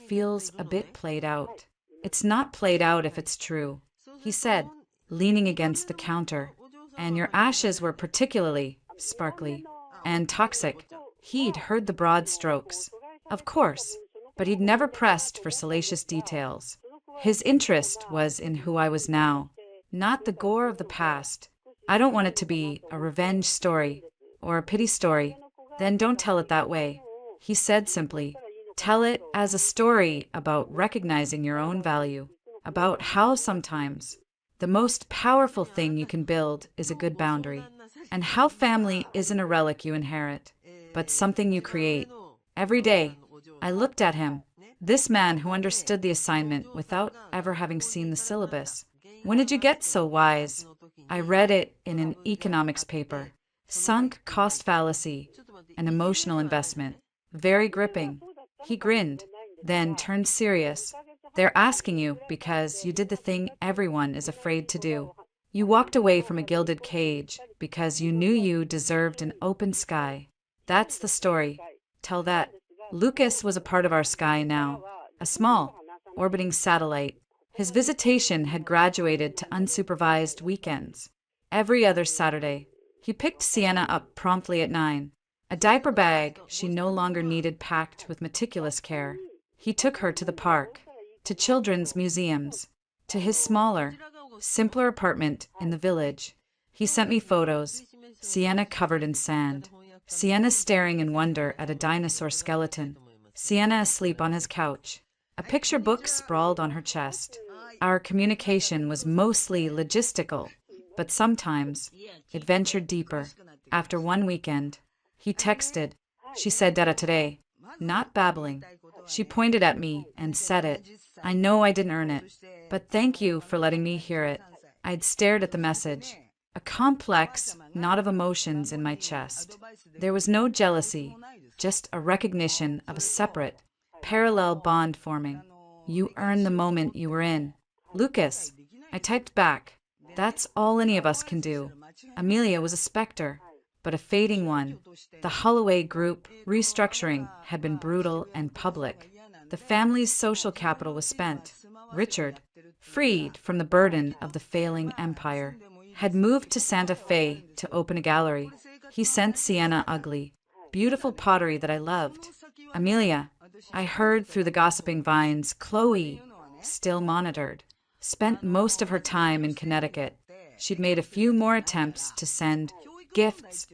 feels a bit played out." "It's not played out if it's true," he said, leaning against the counter. "And your ashes were particularly sparkly and toxic." He'd heard the broad strokes, of course, but he'd never pressed for salacious details. His interest was in who I was now, not the gore of the past. "I don't want it to be a revenge story or a pity story." "Then don't tell it that way," he said simply. "Tell it as a story about recognizing your own value, about how sometimes the most powerful thing you can build is a good boundary, and how family isn't a relic you inherit, but something you create every day." I looked at him, this man who understood the assignment without ever having seen the syllabus. "When did you get so wise?" I read it in an economics paper. Sunk cost fallacy, an emotional investment. Very gripping. He grinned, then turned serious. "They're asking you because you did the thing everyone is afraid to do. You walked away from a gilded cage because you knew you deserved an open sky. That's the story. Tell that." Lucas was a part of our sky now, a small, orbiting satellite. His visitation had graduated to unsupervised weekends. Every other Saturday, he picked Sienna up promptly at 9, a diaper bag she no longer needed packed with meticulous care. He took her to the park, to children's museums, to his smaller, simpler apartment in the village. He sent me photos, Sienna covered in sand, Sienna staring in wonder at a dinosaur skeleton, Sienna asleep on his couch, a picture book sprawled on her chest. Our communication was mostly logistical, but sometimes it ventured deeper. After one weekend, he texted, "She said data today," not babbling. She pointed at me and said it. I know I didn't earn it, but thank you for letting me hear it. I'd stared at the message, a complex knot of emotions in my chest. There was no jealousy, just a recognition of a separate, parallel bond forming. "You earned the moment you were in." "Lucas," I typed back. "That's all any of us can do." Amelia was a specter, but a fading one. The Holloway Group restructuring had been brutal and public. The family's social capital was spent. Richard, freed from the burden of the failing empire, had moved to Santa Fe to open a gallery. He sent Sienna ugly, beautiful pottery that I loved. Amelia, I heard through the gossiping vines, Chloe, still monitored, spent most of her time in Connecticut. She'd made a few more attempts to send gifts.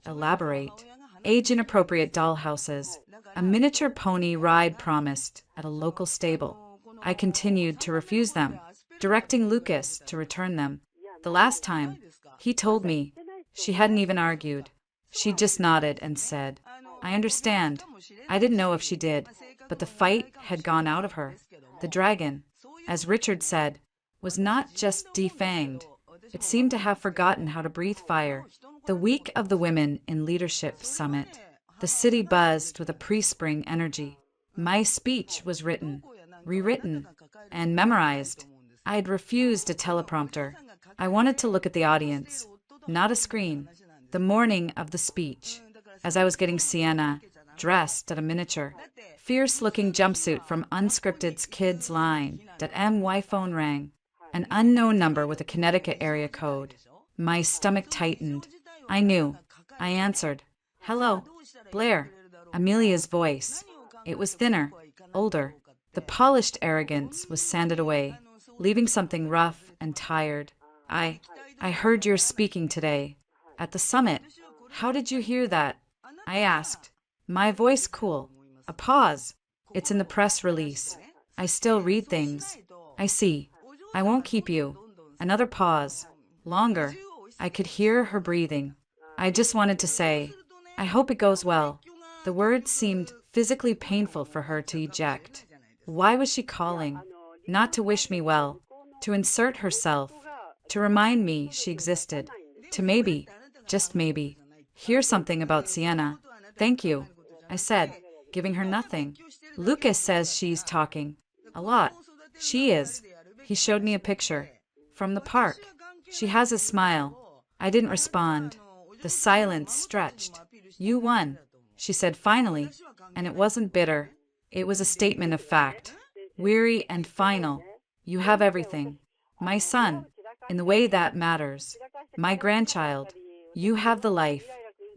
Elaborate. Age-inappropriate dollhouses, a miniature pony ride promised at a local stable. I continued to refuse them, directing Lucas to return them. The last time, he told me, she hadn't even argued. She just nodded and said, "I understand." I didn't know if she did, but the fight had gone out of her. The dragon, as Richard said, was not just defanged. It seemed to have forgotten how to breathe fire. The week of the Women in Leadership Summit, the city buzzed with a pre-spring energy. My speech was written, rewritten, and memorized. I had refused a teleprompter. I wanted to look at the audience, not a screen. The morning of the speech, as I was getting Sienna dressed at a miniature. Fierce-looking jumpsuit from unscripted kids line. My phone rang. An unknown number with a Connecticut area code. My stomach tightened. I knew. I answered. Hello, Blair. Amelia's voice. It was thinner, older. The polished arrogance was sanded away, leaving something rough and tired. I heard you're speaking today. At the summit. How did you hear that? I asked. My voice cool. A pause. It's in the press release. I still read things. I see. I won't keep you. Another pause. Longer. I could hear her breathing. I just wanted to say, I hope it goes well. The words seemed physically painful for her to eject. Why was she calling? Not to wish me well, to insert herself, to remind me she existed, to maybe, just maybe, hear something about Sienna. Thank you, I said, giving her nothing. Lucas says she's talking. A lot. She is. He showed me a picture. From the park. She has a smile. I didn't respond. The silence stretched. You won, she said finally, and it wasn't bitter. It was a statement of fact. Weary and final. You have everything. My son, in the way that matters. My grandchild. You have the life,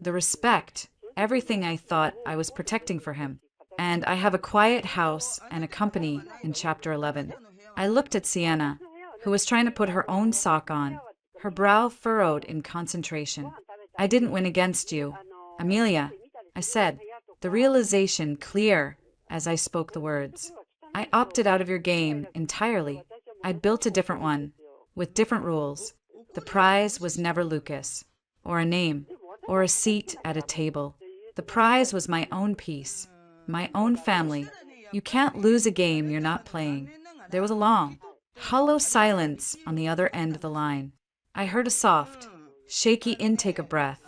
the respect, everything I thought I was protecting for him. And I have a quiet house and a company in Chapter 11. I looked at Sienna, who was trying to put her own sock on, her brow furrowed in concentration. I didn't win against you, Amelia, I said, the realization clear as I spoke the words. I opted out of your game entirely. I built a different one, with different rules. The prize was never Lucas, or a name, or a seat at a table. The prize was my own peace, my own family. You can't lose a game you're not playing. There was a long, hollow silence on the other end of the line. I heard a soft, shaky intake of breath.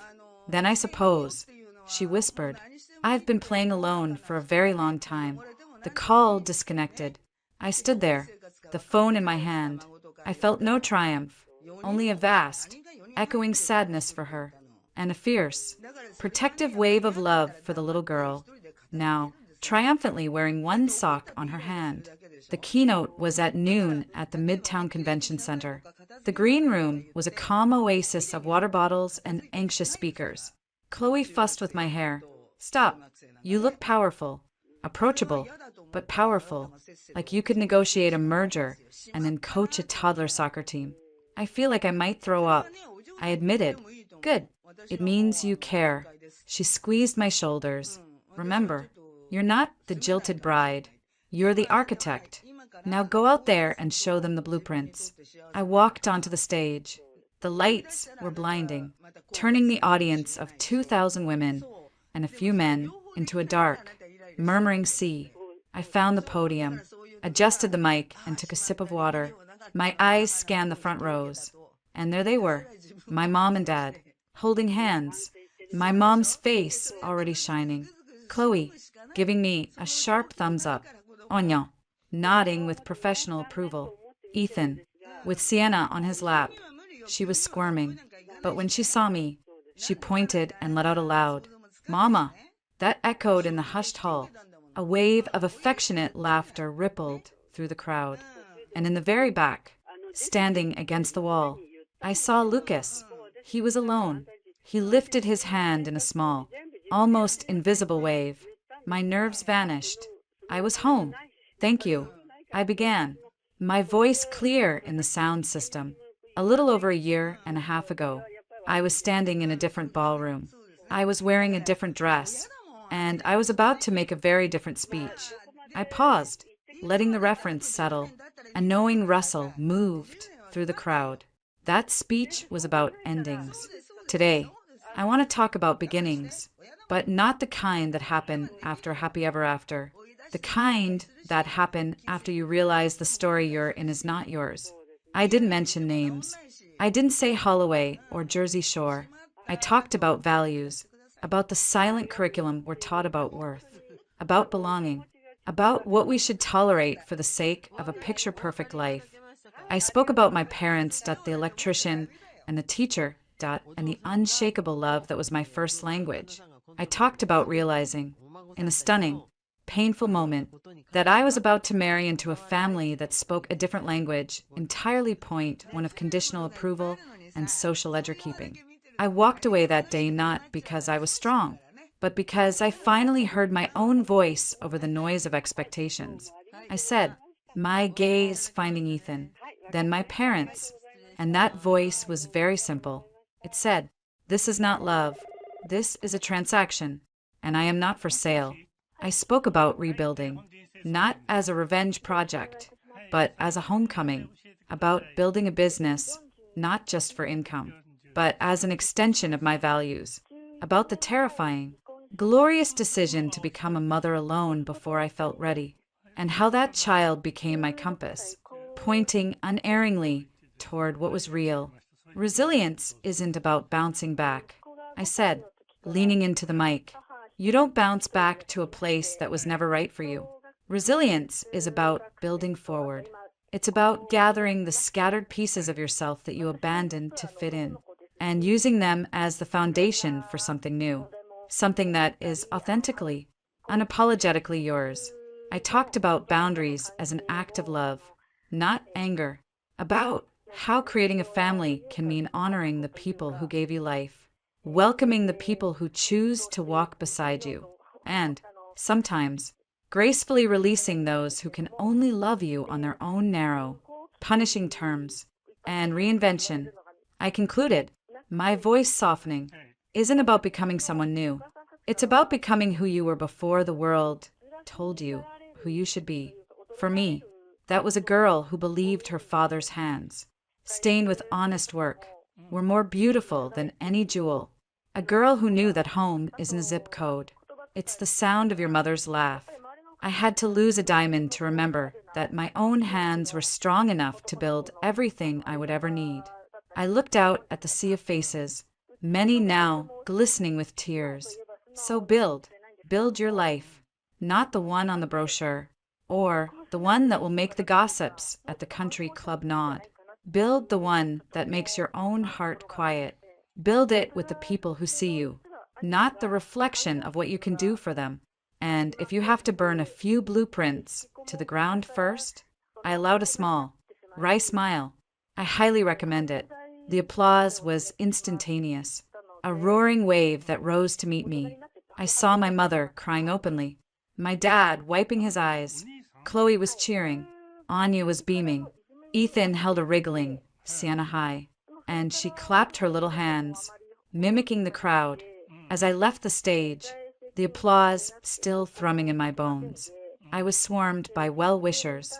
Then I suppose, she whispered, I've been playing alone for a very long time. The call disconnected. I stood there, the phone in my hand. I felt no triumph, only a vast, echoing sadness for her, and a fierce, protective wave of love for the little girl, now triumphantly wearing one sock on her hand. The keynote was at noon at the Midtown Convention Center. The green room was a calm oasis of water bottles and anxious speakers. Chloe fussed with my hair. Stop. You look powerful. Approachable, but powerful. Like you could negotiate a merger and then coach a toddler soccer team. I feel like I might throw up. I admitted. Good. It means you care. She squeezed my shoulders. Remember, you're not the jilted bride. You're the architect. Now go out there and show them the blueprints. I walked onto the stage. The lights were blinding, turning the audience of 2,000 women and a few men into a dark, murmuring sea. I found the podium, adjusted the mic, and took a sip of water. My eyes scanned the front rows. And there they were, my mom and dad, holding hands, my mom's face already shining. Chloe, giving me a sharp thumbs up. Onion, nodding with professional approval. Ethan, with Sienna on his lap. She was squirming, but when she saw me, she pointed and let out a loud, Mama! That echoed in the hushed hall. A wave of affectionate laughter rippled through the crowd. And in the very back, standing against the wall, I saw Lucas. He was alone. He lifted his hand in a small, almost invisible wave. My nerves vanished. I was home. Thank you. I began, my voice clear in the sound system. A little over a year and a half ago, I was standing in a different ballroom. I was wearing a different dress, and I was about to make a very different speech. I paused, letting the reference settle. A knowing rustle moved through the crowd. That speech was about endings. Today, I want to talk about beginnings, but not the kind that happen after happy ever after. The kind that happen after you realize the story you're in is not yours. I didn't mention names. I didn't say Holloway or Jersey Shore. I talked about values, about the silent curriculum we're taught about worth, about belonging, about what we should tolerate for the sake of a picture-perfect life. I spoke about my parents, the electrician, and the teacher, and the unshakable love that was my first language. I talked about realizing in a stunning, painful moment, that I was about to marry into a family that spoke a different language, entirely point one of conditional approval and social ledger keeping. I walked away that day not because I was strong, but because I finally heard my own voice over the noise of expectations. I said, my gaze finding Ethan, then my parents, and that voice was very simple. It said, this is not love. This is a transaction, and I am not for sale. I spoke about rebuilding, not as a revenge project, but as a homecoming, about building a business, not just for income, but as an extension of my values, about the terrifying, glorious decision to become a mother alone before I felt ready, and how that child became my compass, pointing unerringly toward what was real. Resilience isn't about bouncing back, I said, leaning into the mic. You don't bounce back to a place that was never right for you. Resilience is about building forward. It's about gathering the scattered pieces of yourself that you abandoned to fit in, and using them as the foundation for something new, something that is authentically, unapologetically yours. I talked about boundaries as an act of love, not anger, about how creating a family can mean honoring the people who gave you life, welcoming the people who choose to walk beside you, and, sometimes, gracefully releasing those who can only love you on their own narrow, punishing terms, and reinvention. I concluded, my voice softening, isn't about becoming someone new. It's about becoming who you were before the world told you who you should be. For me, that was a girl who believed her father's hands, stained with honest work, were more beautiful than any jewel. A girl who knew that home isn't a zip code. It's the sound of your mother's laugh. I had to lose a diamond to remember that my own hands were strong enough to build everything I would ever need. I looked out at the sea of faces, many now glistening with tears. So build your life, not the one on the brochure, or the one that will make the gossips at the country club nod. Build the one that makes your own heart quiet. Build it with the people who see you, not the reflection of what you can do for them. And if you have to burn a few blueprints to the ground first, I allowed a small, wry smile. I highly recommend it. The applause was instantaneous, a roaring wave that rose to meet me. I saw my mother crying openly, my dad wiping his eyes. Chloe was cheering. Anya was beaming. Ethan held a wriggling, Sienna high, and she clapped her little hands, mimicking the crowd. As I left the stage, the applause still thrumming in my bones, I was swarmed by well-wishers.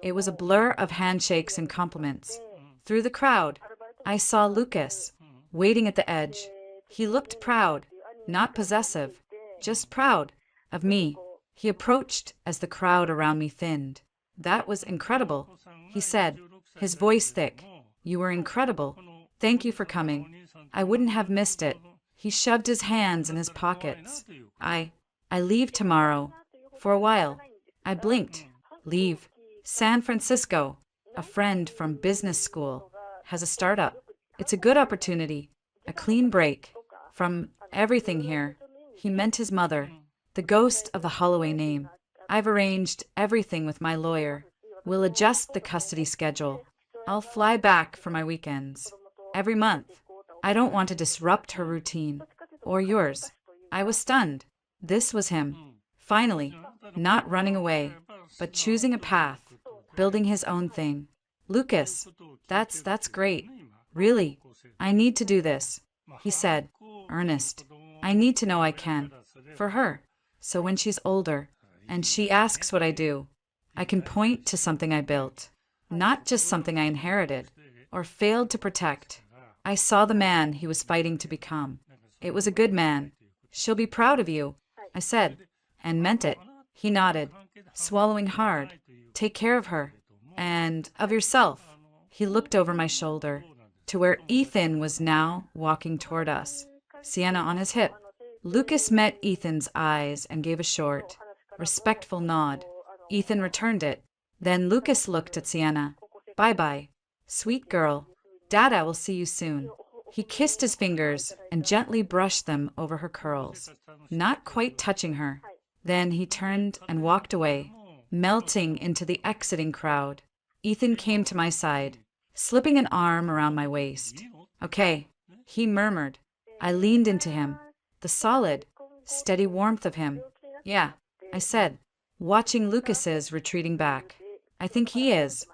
It was a blur of handshakes and compliments. Through the crowd, I saw Lucas, waiting at the edge. He looked proud, not possessive, just proud of me. He approached as the crowd around me thinned. That was incredible, he said, his voice thick. You were incredible. Thank you for coming. I wouldn't have missed it. He shoved his hands in his pockets. I leave tomorrow. For a while. I blinked. Leave. San Francisco. A friend from business school has a startup. It's a good opportunity. A clean break from everything here. He meant his mother, the ghost of the Holloway name. I've arranged everything with my lawyer. We'll adjust the custody schedule. I'll fly back for my weekends. Every month. I don't want to disrupt her routine. Or yours. I was stunned. This was him. Finally. Not running away, but choosing a path. Building his own thing. Lucas, that's great. Really, I need to do this. He said, earnest. I need to know I can. For her. So when she's older, and she asks what I do, I can point to something I built. Not just something I inherited, or failed to protect. I saw the man he was fighting to become. It was a good man. She'll be proud of you, I said, and meant it. He nodded, swallowing hard. Take care of her. And of yourself. He looked over my shoulder, to where Ethan was now walking toward us, Sienna on his hip. Lucas met Ethan's eyes and gave a short, respectful nod. Ethan returned it. Then Lucas looked at Sienna. Bye-bye. Sweet girl. Dada will see you soon. He kissed his fingers and gently brushed them over her curls, not quite touching her. Then he turned and walked away, melting into the exiting crowd. Ethan came to my side, slipping an arm around my waist. Okay, he murmured. I leaned into him. The solid, steady warmth of him. Yeah, I said, watching Lucas's retreating back. I think he is.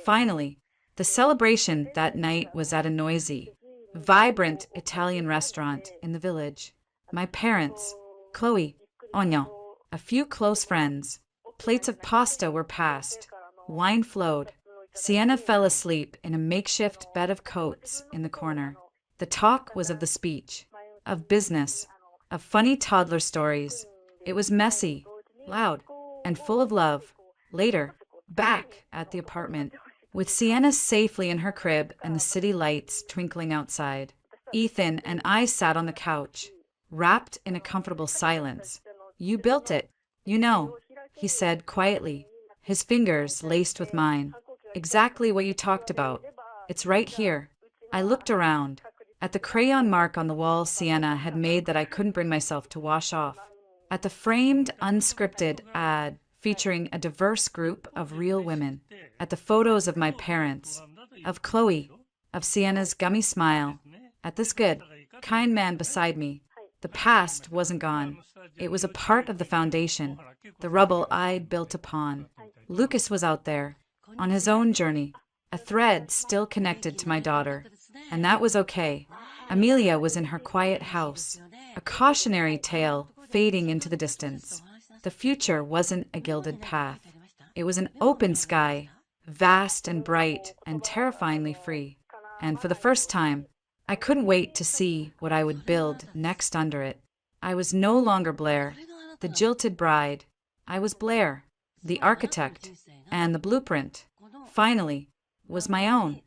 Finally, the celebration that night was at a noisy, vibrant Italian restaurant in the village. My parents, Chloe, Onyo, a few close friends. Plates of pasta were passed. Wine flowed. Sienna fell asleep in a makeshift bed of coats in the corner. The talk was of the speech, of business, of funny toddler stories. It was messy, loud, and full of love. Later, back at the apartment, with Sienna safely in her crib and the city lights twinkling outside, Ethan and I sat on the couch, wrapped in a comfortable silence. You built it, you know, he said quietly, his fingers laced with mine. Exactly what you talked about. It's right here. I looked around. At the crayon mark on the wall Sienna had made that I couldn't bring myself to wash off. At the framed, unscripted ad featuring a diverse group of real women. At the photos of my parents, of Chloe, of Sienna's gummy smile. At this good, kind man beside me. The past wasn't gone. It was a part of the foundation, the rubble I'd built upon. Lucas was out there, on his own journey, a thread still connected to my daughter. And that was okay. Amelia was in her quiet house, a cautionary tale fading into the distance. The future wasn't a gilded path. It was an open sky, vast and bright and terrifyingly free. And for the first time, I couldn't wait to see what I would build next under it. I was no longer Blair, the jilted bride. I was Blair, the architect, and the blueprint, finally, was my own.